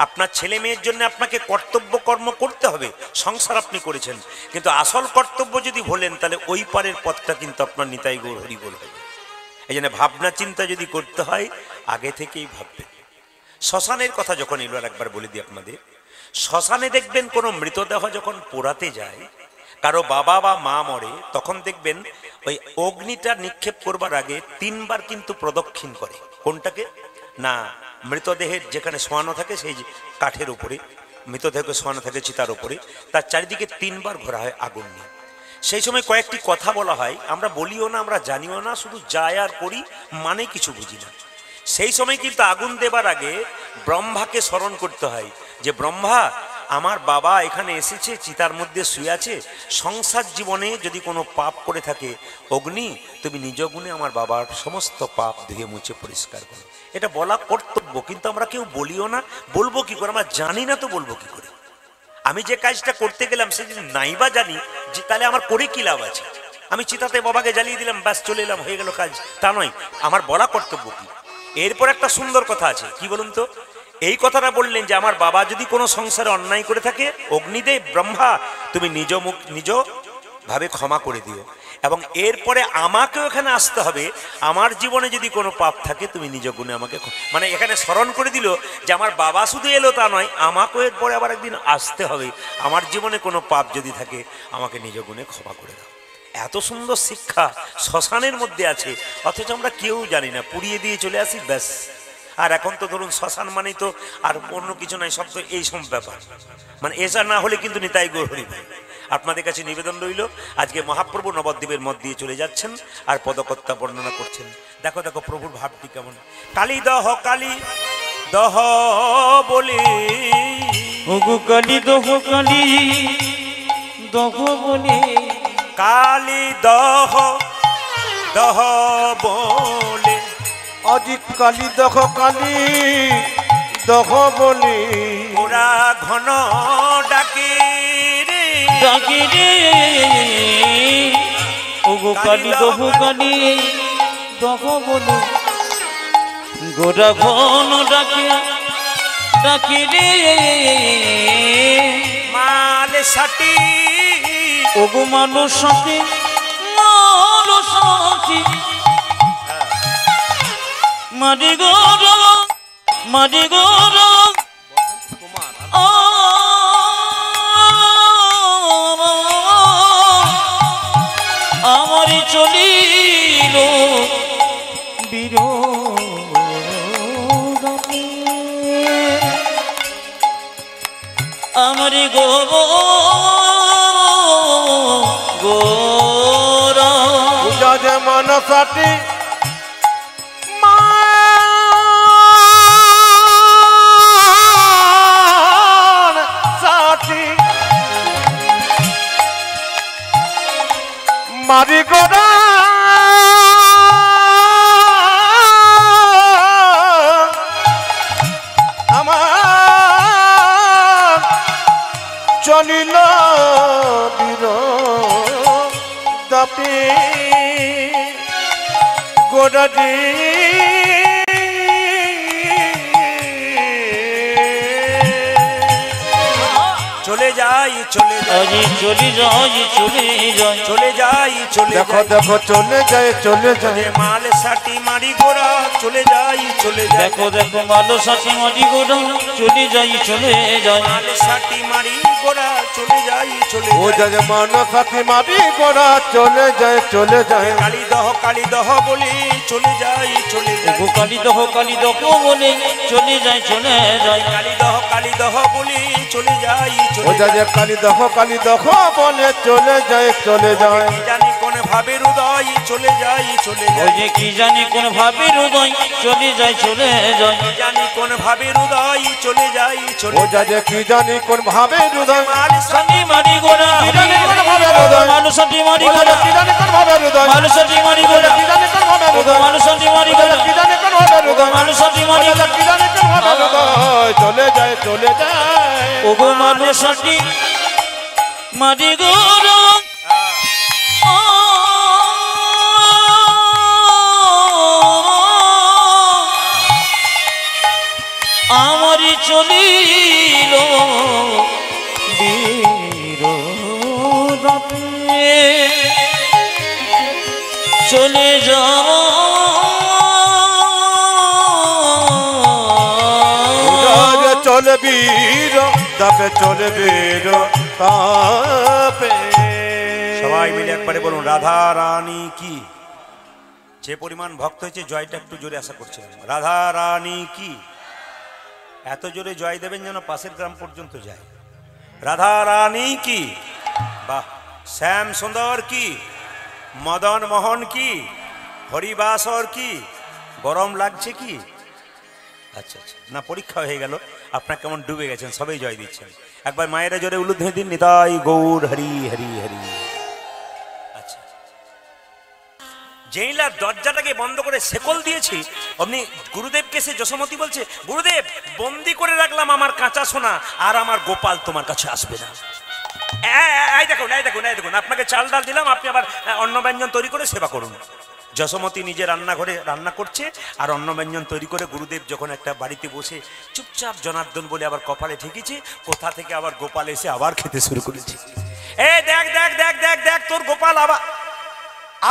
আপনার ছেলে মেয়ের জন্য আপনাকে কর্তব্য কর্ম করতে হবে, সংসার আপনি করেছেন, কিন্তু আসল কর্তব্য যদি ভোলেন তাহলে ওই পারের পথটা কিন্তু আপনার নিতাই গৌর হরিবোল হবে। এই জন্য ভাবনা চিন্তা যদি করতে হয় আগে থেকেই ভাববেন। শ্মশানের কথা যখন এলো আর একবার বলে দিই আপনাদের, শ্মশানে দেখবেন কোনো মৃতদেহ যখন পোড়াতে যায়, কারো বাবা বা মা মরে, তখন দেখবেন ওই অগ্নিটা নিক্ষেপ করবার আগে 3 বার কিন্তু প্রদক্ষিণ করে। কোনটাকে না, মৃতদেহের যেখানে শোয়ানো থাকে সেই যে কাঠের উপরে মৃতদেহকে শোয়ানো থাকে চিতার উপরে, তার চারিদিকে 3 বার ঘোরা হয় আগুন নিয়ে। সেই সময় কয়েকটি কথা বলা হয়, আমরা বলিও না, আমরা জানিও না, শুধু যায় আর করি, মানে কিছু বুঝি না। সেই সময় কিন্তু আগুন দেবার আগে ব্রহ্মাকে স্মরণ করতে হয় যে ব্রহ্মা, আমার বাবা এখানে এসেছে, চিতার মধ্যে শুয়ে আছে, সংসার জীবনে যদি কোনো পাপ করে থাকে, অগ্নি তুমি নিজ গুণে আমার বাবার সমস্ত পাপ ধুয়ে মুছে পরিষ্কার করো। এটা বলা কর্তব্য, কিন্তু আমরা কেউ বলিও না। বলবো কি করে, আমরা জানি না তো বলবো কি করে। আমি যে কাজটা করতে গেলাম সে যদি নাইবা জানি, যে তাহলে আমার করে কি লাভ আছে? আমি চিতাতে বাবাকে জ্বালিয়ে দিলাম, ব্যাস চলে এলাম, হয়ে গেল কাজ, তা নয়। আমার বলা কর্তব্য কি। এরপর একটা সুন্দর কথা আছে, কি বলুন তো, এই কথাটা বললেন যে আমার বাবা যদি কোনো সংসারে অন্যায় করে থাকে, অগ্নিদেব ব্রহ্মা তুমি নিজ ভাবে ক্ষমা করে দিও, এবং এরপরে আমাকেও এখানে আসতে হবে। আমার জীবনে যদি কোনো পাপ থাকে তুমি নিজ গুণে আমাকে, মানে এখানে স্মরণ করে দিল যে আমার বাবা শুধু এলো তা নয়, আমাকেও এরপরে আবার একদিন আসতে হবে। আমার জীবনে কোনো পাপ যদি থাকে আমাকে নিজ গুণে ক্ষমা করে দাও। এত সুন্দর শিক্ষা শ্মশানের মধ্যে আছে, অথচ আমরা কেউ জানি না, পুড়িয়ে দিয়ে চলে আসি, ব্যাস। আর এখন তো ধরুন শ্মশান মানেই তো আর অন্য কিছু নাই, সব তো এই সব ব্যাপার। মানে এসা না হলে কিন্তু নিতাই গৌর হরি ভাই। আপনাদের কাছে নিবেদন রইল, আজকে মহাপ্রভু নবদ্বীপের মধ্য দিয়ে চলে যাচ্ছেন আর পদকর্তা বর্ণনা করছেন। দেখো দেখো প্রভুর ভাবটি কেমন। কালী দহ বলে, ওগো কালী দহ বলে, কালী দহ বলে, অজিত কালী দখ কালী দখ বলি, ওরা ঘন ডাকে রে, ডাকি রে, ওগো কালী দহ বলে, গোরা ঘন ডাকি রে, মাল সাটি, ওগো মানুষ সাথে মারি গর আমারই চলিল বিরোধে, আমারই গোরা পূজা যে মানসাটি মারি গোরা আমার চলিল বিরোধে, গোড়াটি চলে যাই চলে যাই দেখো দেখো চলে যায় মাল সাটি মারি গোরা চলে যাই দেখো দেখো মালো সাথী মারি গোড়া চলে যাই মাল সাটি মারি গোরা চলে যাই ও যায় মান সাথী মারি গোড়া চলে যায় কালী দহ বলে চলে যাই ওগো কালী দহ বলে চলে যায় কালী দহ বলে চলে যাই ও যায় কালী দহ বলে চলে যায় কি জানি কোন ভাবে হৃদয় চলে যাই ওই যে কি জানি কোন ভাবে হৃদয় চলে যায় কি জানি কোন ভাবে হৃদয় চলে যাই ও যায় কি জানি কোন ভাবে হৃদয় মাল সাটি মারি গোড়া কি জানি কোন ভাবে হৃদয় মানুষ সাথী মারি গোড়া কি জানি কোন ভাবে হৃদয় মানুষ সাথী মারি গোড়া কি জানি কোন ভাবে হৃদয় মানুষ সাথী মারি গোড়া কি জানি কোন ভাবে হৃদয় মানুষ সাথী মারি গোড়া কি জানি কোন ভাবে হৃদয় চলে যায় ওগো মানুষ সাথী মারি গোড়া আমারই চলিল বিরোধে, চলে যাও চলে বীর তাপে চলে বীর তাপে। সবাই মিলে একবারে বলুন রাধা রানী কি। যে পরিমাণ ভক্ত হয়েছে জয়টা একটু জোরে আশা করছিলাম। রাধা রানী কি। এত জোরে জয় দেবেন যেন পাশের গ্রাম পর্যন্ত যায়। রাধা রানী কি। বাহ। শ্যাম সুন্দর কি। মদন মোহন কি। হরিবাসর কি। গরম লাগছে কি। আচ্ছা আচ্ছা, না পরীক্ষা হয়ে গেল, আপনার কেমন ডুবে গেছেন, সবাই জয় দিচ্ছেন। একবার মায়েরা জোরে উলুধ্বনি দিন, নিতাই গৌর হরি হরি হরি। আচ্ছা, যেইলা দরজাটাকে বন্ধ করে শেকল দিয়েছি, অমনি গুরুদেবকে সে যশোমতী বলছে, গুরুদেব বন্দি করে রাখলাম আমার কাঁচা সোনা, আর আমার গোপাল তোমার কাছে আসবে না। এই দেখুন এই দেখুন এই দেখুন, আপনাকে চাল ডাল দিলাম, আপনি আবার অন্ন ব্যঞ্জন তৈরি করে সেবা করুন। যশোমতী নিজে রান্নাঘরে রান্না করছে আর অন্ন ব্যঞ্জন তৈরি করে গুরুদেব যখন একটা বাড়িতে বসে চুপচাপ জনার্দন বলে আবার কপালে ঠেকেছে, কোথা থেকে আবার গোপাল এসে আবার খেতে শুরু করেছে। এই দেখ দেখ দেখ দেখ দেখ, তোর গোপাল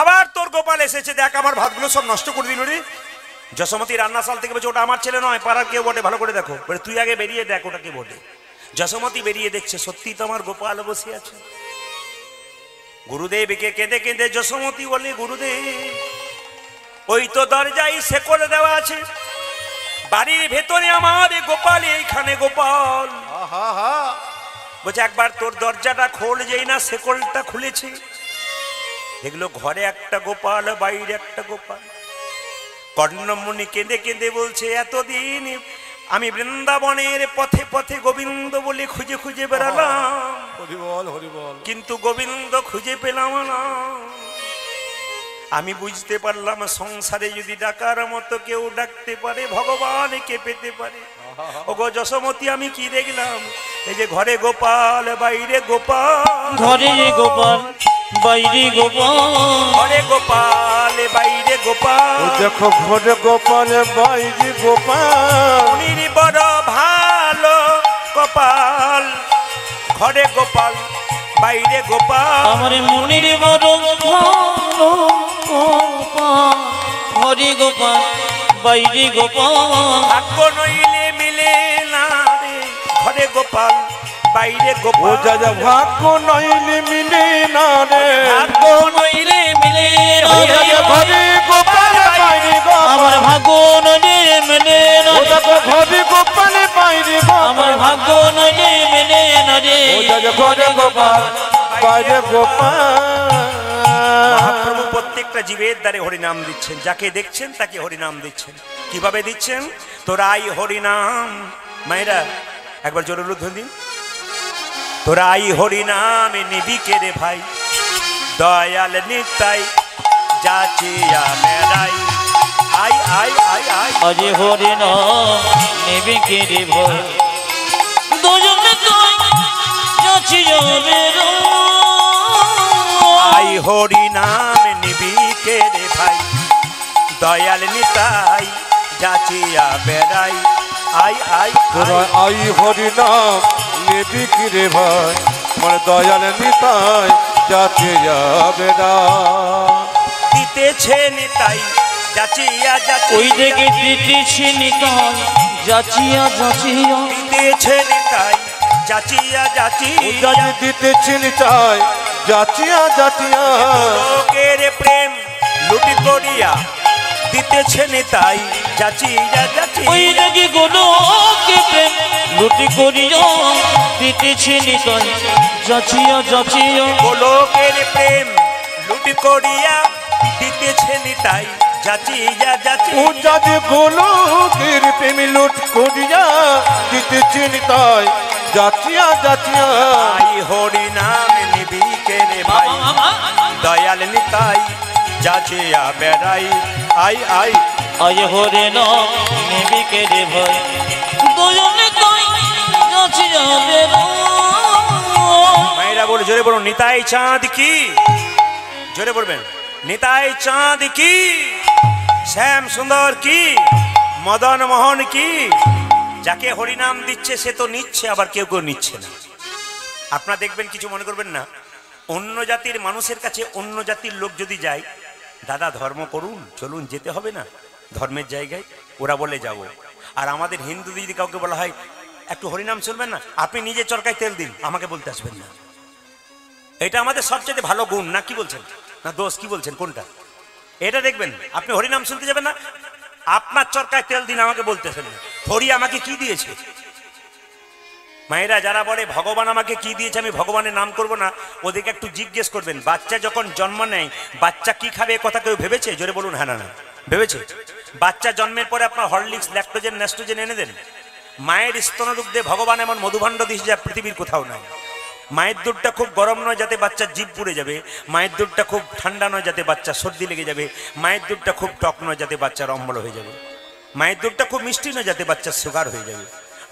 আবার তোর গোপাল এসেছে, দেখ আমার ভাতগুলো সব নষ্ট করে দিল রে। যশোমতী রান্নাশাল থেকে বলছে, ওটা আমার ছেলে নয়, পাড়ার কেউ বটে, ভালো করে দেখো। বলে তুই আগে বেরিয়ে দেখ ওটা কে বটে। যশোমতী বেরিয়ে দেখছে, সত্যি তো আমার গোপাল বসে আছে। গুরুদেবকে কেঁদে কেঁদে যশোমতী বলে, গুরুদেব ওই তো দরজায় শেকল দেওয়া আছে, বাড়ির ভেতরে আমার গোপাল, এইখানে গোপাল। বলছে একবার তোর দরজাটা খোল। যেই না শেকলটা খুলেছে, দেখলো ঘরে একটা গোপাল, বাইরে একটা গোপাল। কর্ণমুনি কেঁদে কেঁদে বলছে, এতদিন আমি বৃন্দাবনের পথে পথে গোবিন্দ বলে খুঁজে খুঁজে বেড়ালাম, হরিবল হরিবল, কিন্তু গোবিন্দ খুঁজে পেলাম না। আমি বুঝতে পারলাম সংসারে যদি ডাকার মতো কেউ ডাকতে পারে, ভগবানকে পেতে পারে। ওগো যশোমতী, আমি কি দেখলাম, এই যে ঘরে গোপাল, বাইরে গোপাল, ঘরে গোপাল বাইরে গোপাল, ঘরে গোপাল, বাইরে গোপাল। দেখো ঘরে গোপাল বাইরে গোপাল, উনি বড় ভালো কপাল, ঘরে গোপাল, বাইরে গোপাল। আমার মনির বড় ভালো গোপাল, ঘরে গোপাল বাইরে গোপাল। ভাগ্য নইলে মিলে না রে, ঘরে গোপাল, বাইরে ও গোপাল। যা যা ভাগ্য নইলে মিলে না রে, ভাগ্য নইলে মিলে না ও যা রে, যা ঘরে গোপাল বাইরে আমার গোপাল, ভাগ্য নইলে মিলে না ও রে, দেখো ঘরে গোপাল বাইরে আমার গোপাল, ভাগ্য নইলে মিলে না রে। ও যা যা ঘরে গোপাল বাইরে গোপাল। মহাপ্রভু প্রত্যেকটা জীবের দ্বারে হরিনাম দিচ্ছেন, যাকে দেখছেন তাকে হরিনাম দিচ্ছেন। কিভাবে দিচ্ছেন? তোরাই হরিনাম। মায়েরা একবার জোরে উলুধ্বনি দিন। তোরাই হরিনাম নিবি কে রে ভাই, দয়াল নিতাই যাচিয়া মেরাই। আই আই আই আই, আজ হরে না নেবে কে রে ভয়, দুজনে তুই যাচ্ছি যাবে রে। আই হরিনাম নিবি কে রে ভাই, দয়াল নিতাই যাচিয়া বেড়াই। আই আই তোরা আই হরি নাম নেবি কি রে ভাই, আমার দয়াল নিতাই যাচ্ছে যাবে না। দিতেছে নিতাই যাচিয়া ওই যাচিয়া, দেখে দিতেছি নিতাই যাচিয়া যাচিয়া, দিতেছে নিতাই যাচিয়া যাচিয়া। উজানি দিতেছি নিতাই যাচিয়া যাচিয়া, লোকের প্রেম লুটি করিয়া দিতেছে নিতাই যাচিয়া যাচিয়া। ওই দেখে গোলো কে প্রেম লুটি করিয়া দিতেছি নিতাই যাচিয়া যাচিয়া। লোকের প্রেম লুটি করিয়া দিতেছে নিতাই যাচিয়া যাচিয়া। উজানি গোলকের প্রেম লুট করিয়া দিতেছি নিতাই যাচিয়া যাচিয়া। আই হরি নাম নিবি কে রে ভাই, দয়াল নিতাই যাচিয়া বেড়াই। আই আই, আজ হরে না নেবে কে রে ভয়, দুজনে তুই যাচ্ছি যাবে রে। মায়েরা বলে জোরে বলুন, নিতাই চাঁদ কি। জোরে বলবেন, নিতাই চাঁদ কি, শ্যাম সুন্দর কি, মদন মোহন কি। যাকে হরিনাম দিচ্ছে সে তো নিচ্ছে, আবার কেউ কেউ নিচ্ছে না। আপনারা দেখবেন, কিছু মনে করবেন না, অন্য জাতির মানুষের কাছে অন্য জাতির লোক যদি যায়, দাদা ধর্ম করুন, চলুন, যেতে হবে না ধর্মের জায়গায়, ওরা বলে যাবো। আর আমাদের হিন্দু যদি কাউকে বলা হয় একটু হরিনাম শুনবেন না, আপনি নিজে চরকায় তেল দিন, আমাকে বলতে আসবেন না। এটা আমাদের সবচেয়ে ভালো গুণ, না কি বলছেন, না দোষ, কি বলছেন কোনটা? এটা দেখবেন, আপনি হরিনাম শুনতে যাবেন না, আপনার চরকায় তেল দিন, আমাকে বলতে আসবেন না। হরি আমাকে কি দিয়েছে? মায়েরা যারা বলে ভগবান আমাকে কি দিয়েছে, আমি ভগবানের নাম করব না, ওদেরকে একটু জিজ্ঞেস করবেন, বাচ্চা যখন জন্ম নেয় বাচ্চা কি খাবে এ কথা কেউ ভেবেছে? জোরে বলুন হ্যাঁ না না, ভেবেছে? বাচ্চা জন্মের পরে আপনার হরলিক্স, ল্যাকটোজেন, ন্যাস্টোজেন এনে দেন। মায়ের স্তনরূপ দিয়ে ভগবান এমন মধুভাণ্ড দিয়েছে যা পৃথিবীর কোথাও নাই। মায়ের দুধটা খুব গরম নয় যাতে বাচ্চার জিভ পুড়ে যাবে, মায়ের দুধটা খুব ঠান্ডা নয় যাতে বাচ্চা সর্দি লেগে যাবে, মায়ের দুধটা খুব টক নয় যাতে বাচ্চার অম্বল হয়ে যাবে, মায়ের দুধটা খুব মিষ্টি নয় যাতে বাচ্চার সুগার হয়ে যাবে।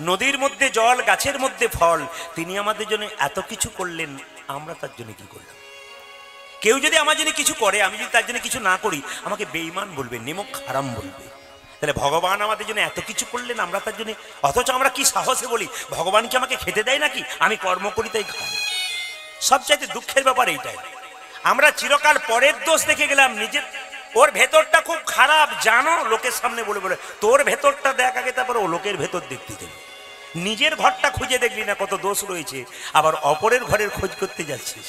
নদীর মধ্যে জল, গাছের মধ্যে ফল, তিনি আমাদের জন্য এত কিছু করলেন, আমরা তার জন্য কি করলাম? কেউ যদি আমার জন্য কিছু করে, আমি যদি তার জন্য কিছু না করি, আমাকে বেঈমান বলবে, নেমক হারাম বলবে। তাহলে ভগবান আমাদের জন্য এত কিছু করলেন, আমরা তার জন্য, অথচ আমরা কি সাহসে বলি ভগবান কি আমাকে খেতে দেয় নাকি, আমি কর্ম করি তাই খাই। সবচাইতে দুঃখের ব্যাপার এইটাই, আমরা চিরকাল পরের দোষ দেখে গেলাম, নিজের ওর ভেতরটা খুব খারাপ জানো, লোকের সামনে বলে বলে তোর ভেতরটা দেখ আগে, তারপরে ও লোকের ভেতর দেখতে দেবে। নিজের ঘরটা খুঁজে দেখলি না কত দোষ রয়েছে, আবার অপরের ঘরের খোঁজ করতে যাচ্ছিস।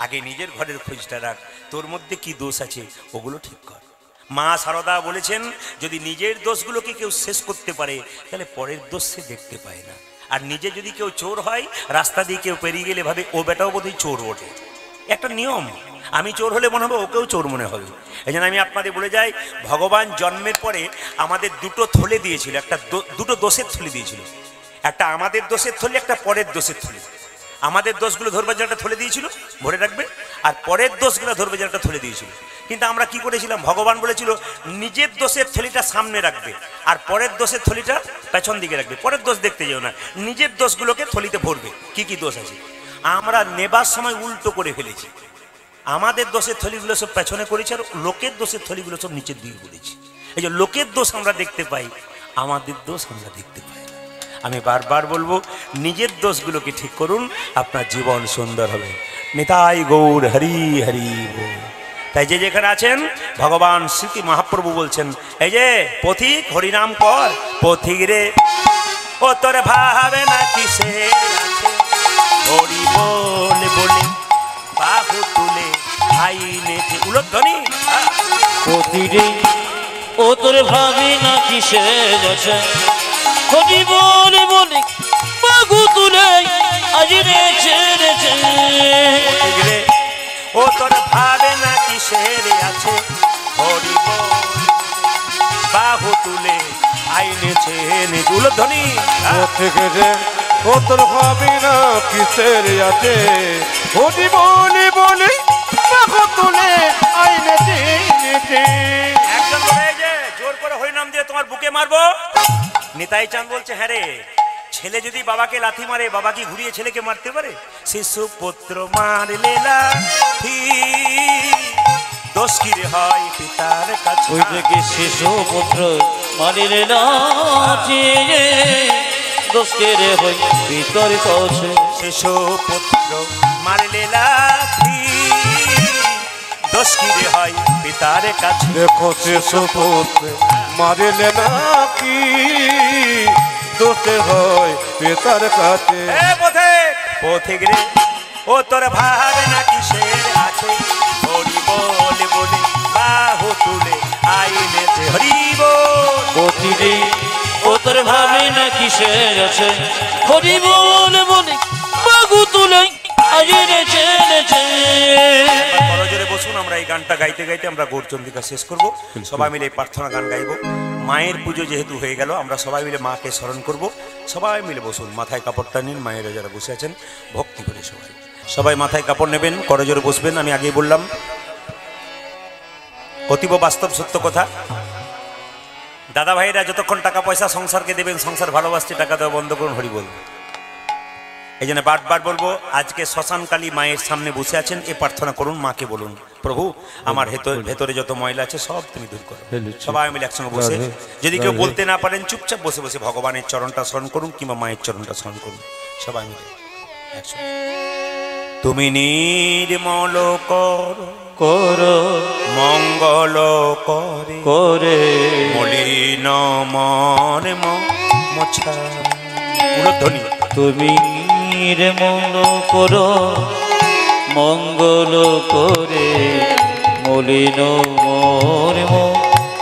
আগে নিজের ঘরের খোঁজটা রাখ, তোর মধ্যে কি দোষ আছে ওগুলো ঠিক কর। মা শারদা বলেছেন, যদি নিজের দোষগুলোকে কেউ শেষ করতে পারে তাহলে পরের দোষ সে দেখতে পায় না। আর নিজে যদি কেউ চোর হয়, রাস্তা দিয়ে কেউ পেরিয়ে গেলে ভাবে ও বেটাও বোধহয় চোর ওঠে, একটা নিয়ম। আমি চোর হলে মনে হবে ওকেও চোর মনে হবে। এই জন্য আমি আপনাদের বলে যাই, ভগবান জন্মের পরে আমাদের দুটো থলে দিয়েছিল, একটা দুটো দোষের থলি দিয়েছিল, একটা আমাদের দোষের থলি, একটা পরের দোষের থলি। আমাদের দোষগুলো ধরবার জন্য একটা থলে দিয়েছিল, ভরে রাখবে, আর পরের দোষগুলো ধরবার জন্য একটা থলে দিয়েছিল। কিন্তু আমরা কি করেছিলাম, ভগবান বলেছিল নিজের দোষের থলিটা সামনে রাখবে আর পরের দোষের থলিটা পেছন দিকে রাখবে, পরের দোষ দেখতে যেও না, নিজের দোষগুলোকে থলিতে ভরবে। কি কি দোষ আছে আমরা নেবার সময় উল্টো করে ফেলেছি, আমাদের দোষের থলিগুলো সব পেছনে করেছি, আর লোকের দোষের থলিগুলো সব নিচের দিকে করেছি। এই যে লোকের দোষ আমরা দেখতে পাই, আমাদের দোষ আমরা দেখতে পাই। আমি বারবার বলবো, নিজের দোষগুলোকে ঠিক করুন, আপনার জীবন সুন্দর হবে। নিতাই গৌর হরি হরি বল। তাই যে যেখানে আছেন, ভগবান শ্রী মহাপ্রভু বলছেন, এই যে পথিক হরিনাম কর, পথিক রে ও তোর ভাবে না কিসের আছে, হরি বল বলে বাহু তুলে আইনেছে উলধ্বনি, পথিক রে ও তোর ভাবে না কিসের আছে, হরি বল বলে বাহু তুলে আইনেছে। ও তোর ভাবে না কিসের আছে, হরি বল বাহু তুলে আইনেছে উলধ্বনি। ও তোর ভাবি না কিসের আছে, হরি বলে বলে বাহু তুলে আইনেছে। একজন বলে যে জোর করে হরিনাম দিয়ে তোমার বুকে মারবো। নিতাই চাঁদ বলছে, হ্যাঁ রে, ছেলে যদি বাবাকে লাথি মারে, বাবা কি ঘুরিয়ে ছেলেকে মারতে পারে? শিশু পুত্র মারলে লাথি, দোষ কি রে হয় পিতার কাছে। ওই থেকে শিশু পুত্র মারিলে লাথি, দোষ কে রে হয় পিতার কাছে। শিশু পুত্র মারলে লাথি, দোষ কি রে হয় পিতার কাছে। দেখো শিশু পুত্র মারিলে নাকি, দোষে হয় পিতার কাছে। পথিক রে ও তোর ভাবে না কিসের আছে, হরি বল বলে বাহু তুলে আইনেছে। হরি বল। পথিক রে ও তোর ভাবে না কিসের আছে, হরি বল বলে বাহু তুলে আইনেছে। করজোরে বসুন, আমরা এই গানটা গাইতে গাইতে আমরা গৌরচন্দ্রিকা শেষ করব। সবাই মিলে এই প্রার্থনা গান গাইব। মায়ের পুজো যেহেতু হয়ে গেল, আমরা সবাই মিলে মাকে স্মরণ করব। সবাই মিলে বসুন, মাথায় কাপড়টা নিন, মায়েরা যারা বসে আছেন ভক্তি করে সবাই সবাই মাথায় কাপড় নেবেন, করজোরে বসবেন। আমি আগেই বললাম, অতীব বাস্তব সত্য কথা। দাদা ভাইরা যতক্ষণ টাকা পয়সা সংসারকে দেবেন, সংসার ভালোবাসতে টাকা দেওয়া বন্ধ করুন। হরি বল। এই জন্য বারবার বলবো, আজকে শ্মশানকালী মায়ের সামনে বসে আছেন, এ প্রার্থনা করুন, মাকে বলুন, প্রভু আমার ভেতরে যত ময়লা আছে সব তুমি দূর করো। সবাই মিলে একসঙ্গে বসে, যদি কেউ বলতে না পারেন চুপচাপ বসে বসে ভগবানের চরণটা স্মরণ করুন কিংবা মায়ের চরণটা স্মরণ করুন। সবাই মিলে একসঙ্গে। তুমি নির্মল কর মঙ্গল করে মলিন মন মোছা, উলধ্বনি। তুমি নির্মল করো মঙ্গল করে মলিন মোর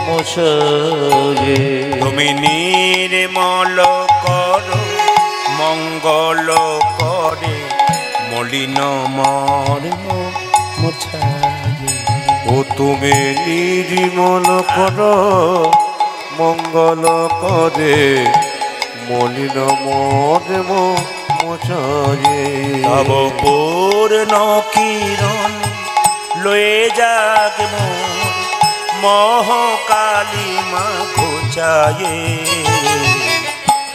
মোছায়ে। তুমি নির্মল করো মঙ্গল করে মলিন মর্ম মোছায়ে। ও তুমি নির্মল করো মঙ্গল করে মলিন মর্ম মোছায়ে। তব পূর্ণ কিরণ লয়ে যাক মোর মহাকালী মা ঘোচায়ে।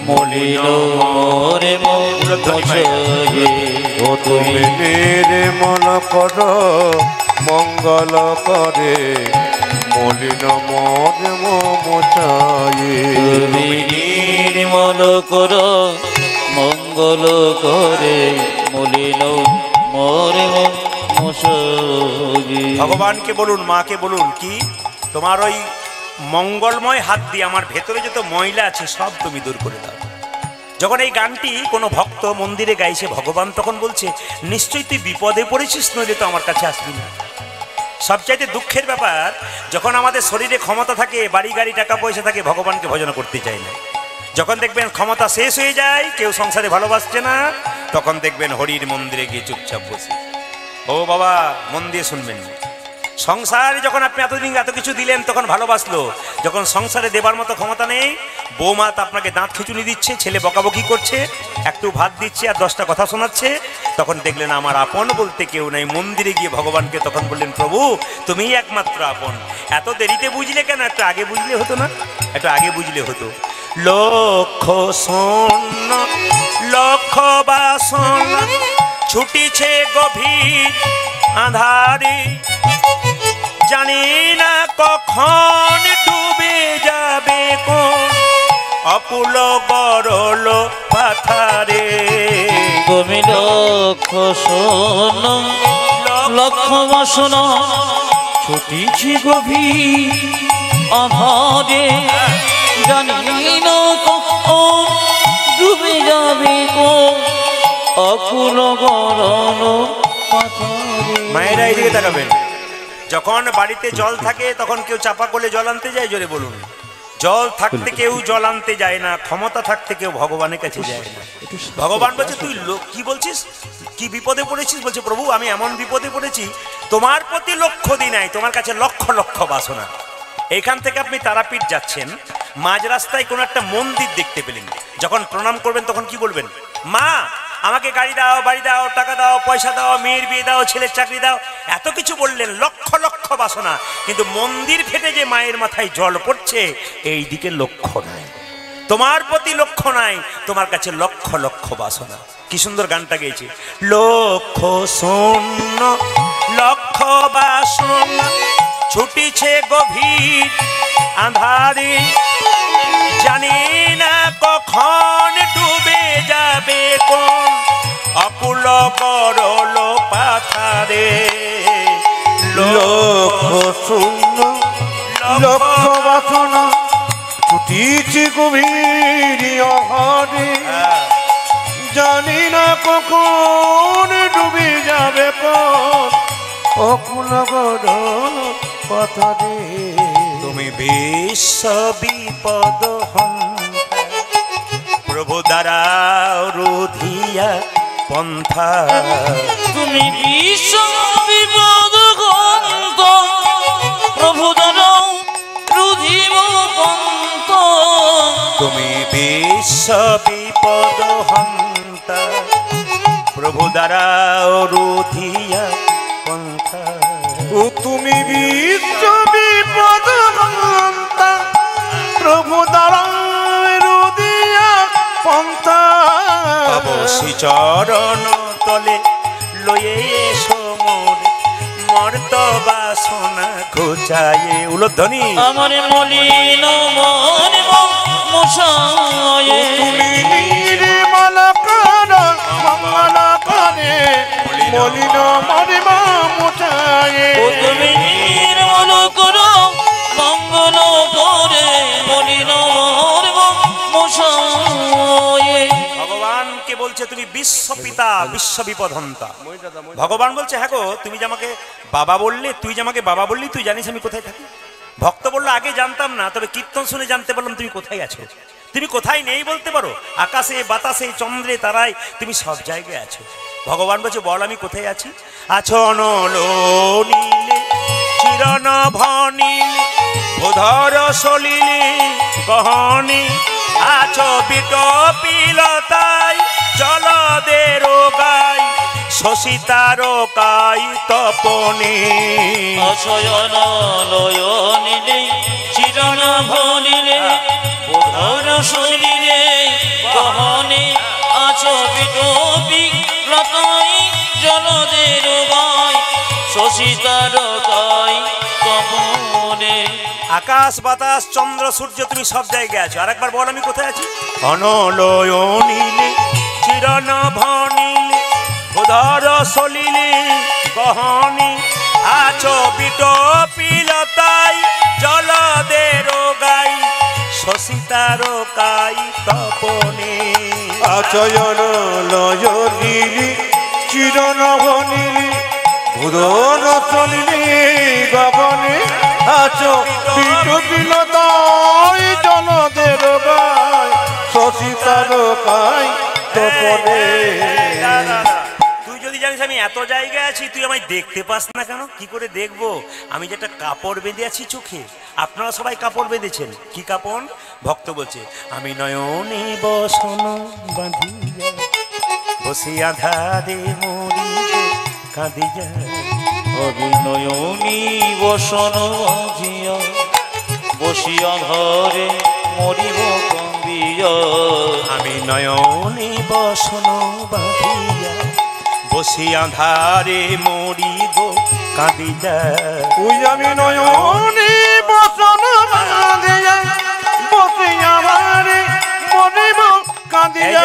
মলিন মোর মোছায়ে। ও তুমি নির্মল করো মঙ্গল করে মলিন মর্ম মোছায়ে। তুমি নির্মল করো মঙ্গল করে মলিন মোর মোছায়ে। ভগবানকে বলুন, মাকে বলুন, কি তোমার ওই মঙ্গলময় হাত দিয়ে আমার ভেতরে যত ময়লা আছে সব তুমি দূর করে দাও। যখন এই গানটি কোনো ভক্ত মন্দিরে গাইছে, ভগবান তখন বলছে নিশ্চয়ই তুই বিপদে পড়েছিস, নইলে তো আমার কাছে আসবি না। সবচাইতে দুঃখের ব্যাপার, যখন আমাদের শরীরে ক্ষমতা থাকে, বাড়ি গাড়ি টাকা পয়সা থাকে, ভগবানকে ভজন করতে চাই না। যখন দেখবেন ক্ষমতা শেষ হয়ে যায়, কেউ সংসারে ভালোবাসছে না, তখন দেখবেন হরির মন্দিরে গিয়ে চুপচাপ বসে। ও বাবা, মন দিয়ে শুনবেন, সংসারে যখন আপনি এতদিন এত কিছু দিলেন তখন ভালোবাসলো, যখন সংসারে দেবার মতো ক্ষমতা নেই, বৌমা আপনাকে দাঁত খিচুনি দিচ্ছে, ছেলে বকাবকি করছে, একটু ভাত দিচ্ছে আর 10টা কথা শোনাচ্ছে, তখন দেখলেন আমার আপন বলতে কেউ নাই। মন্দিরে গিয়ে ভগবানকে তখন বললেন, প্রভু তুমিই একমাত্র আপন। এত দেরিতে বুঝলে কেন? একটু আগে বুঝলে হতো না? একটু আগে বুঝলে হতো। লক্ষ শূন্য লক্ষ বাসন ছুটিছে গভীর আধারে, জানি না কখন ডুবে যাবে কোন অপুল গরল পাথারে। তুমি লক্ষ শোন লক্ষ বাসন ছুটিছি গভীর আধারে, জানি না কখন ডুবে যাবে কোন অকুল গরল পাথারে। মায়েরা এদিকে তাকাবেন, যখন বাড়িতে জল থাকে তখন কেউ চাপা করলে জল আনতে যায়? জোরে বলুন। জল থাকতে কেউ জল আনতে যায় না, ক্ষমতা থাকতে কেউ ভগবানের কাছে যায় না। ভগবান বলছে তুই কি বলছিস, কি বিপদে পড়েছিস? বলছে প্রভু আমি এমন বিপদে পড়েছি, তোমার প্রতি লক্ষ্য দিই নাই, তোমার কাছে লক্ষ লক্ষ বাসনা। এখান থেকে আপনি তারাপীঠ যাচ্ছেন, মাঝ রাস্তায় কোনো একটা মন্দির দেখতে পেলেন, যখন প্রণাম করবেন তখন কি বলবেন? মা আমাকে গাড়ি দাও, বাড়ি দাও, টাকা দাও, পয়সা দাও, মেয়ের বিয়ে দাও, ছেলের চাকরি দাও, এত কিছু বললেন, লক্ষ লক্ষ বাসনা। কিন্তু মন্দির ফেটে যে মায়ের মাথায় জল পড়ছে, এই দিকে লক্ষ্য নাই, তোমার প্রতি লক্ষ্য নাই, তোমার কাছে লক্ষ লক্ষ বাসনা। কি সুন্দর গানটা গেয়েছে, লক্ষ শূন্য লক্ষ বাসনা ছুটিছে গভীর আধারে, জানি না কখন ডুবে যাবে কোন অকুল গরল পাথারে। লক্ষ শূন্য লক্ষ বাসনা ছুটিছে গভীর আধারে, জানি না কখন ডুবে যাবে কোন অকুল গরল পাথারে। তুমি বিশ্ব বিপদ হন্তা, প্রভু দ্বারা রুধিয়া পন্থা। তুমি বিশ্ব বিপদ গন্ত, প্রভু দ্বারা রুধিব পন্থ। তুমি বিশ্ব বিপদ হন্তা, প্রভু দ্বারা রুধিয়া পন্থা। ও তুমি বিশ্ব বিপদ হন্তা, প্রভু দ্বারায় রুধিয়া পন্থা। অবশ্যই চরণ তলে লয়ে এসো মোর মর্ত বাসনা ঘোচায়ে। উলধ্বনি। আমার মলিন মন মোছায়ে। তুমি নির্মল করো মঙ্গল করে মলিন মর্ম মোছায়ে। ও তুমি নির্মল করো মঙ্গল করে মলিন মর্ম মোছায়ে। বলছে তুমি বিশ্বপিতা বিশ্ববিপদহন্তা। ভগবান বলছে হ্যাঁ গো, তুমি যে আমাকে বাবা বললে, তুই যে আমাকে বাবা বললি, তুই জানিস আমি কোথায় থাকি? ভক্ত বললো আগে জানতাম না, তবে কীর্তন শুনে জানতে পারলাম তুমি কোথায় আছো। তুমি কোথায় নেই বলতে পারো? আকাশে বাতাসে চন্দ্রে তারায় তুমি সব জায়গায় আছো। ভগবান বলছে বল আমি কোথায় আছি। আছো অনল নীলে চিরনভ নীলে উধর সলিলে গহনে, আছো বিটপিলতায় জলদের গাই শশিতারকাই তপনে। অশয়ন লয়নিলে চিরনভ নীলে উধর সলিলে গহনে, আছো বিটপিলতায় জলদের গাই শশিতারকাই তপনে। আকাশ বাতাস চন্দ্র সূর্য তুমি সব জায়গায় আছো। আর একবার বল আমি কোথায় আছি। অনলয় নীলে চিরনভ নীলে উদর সলিলে গহনে, আছো বিটপিলতায় জলদের গাই শশিতারকাই তপনে। আচয়ন লয় নীলি চিরনভ নীলি উদর সলিলে গগনে, আছো বিটপিলতায় জলদের গায় শশিতারকাই তপনে। তুই যদি জানিস আমি এত জায়গায় আছি, তুই আমায় দেখতে পাস না কেন? কি করে দেখবো? আমি যেটা কাপড় বেঁধে আছি চোখে। আপনারা সবাই কাপড় বেঁধেছেন, কি কাপড়? ভক্ত বলছে আমি নয়নে বসন বাঁধিয়া বসে আধারে মরি কাঁদিয়া। অভিনয়নী বসন বাঁধিয়া বসিয়া ঘরে মরিব কান্দিয়া। আমি নয়নে বসন বাঁধিয়া বসে আধারে মরি গো কাঁদিয়া। ওই আমি নয়নে বসন বাঁধিয়া বসে আধারে মরিব কাঁদিয়া।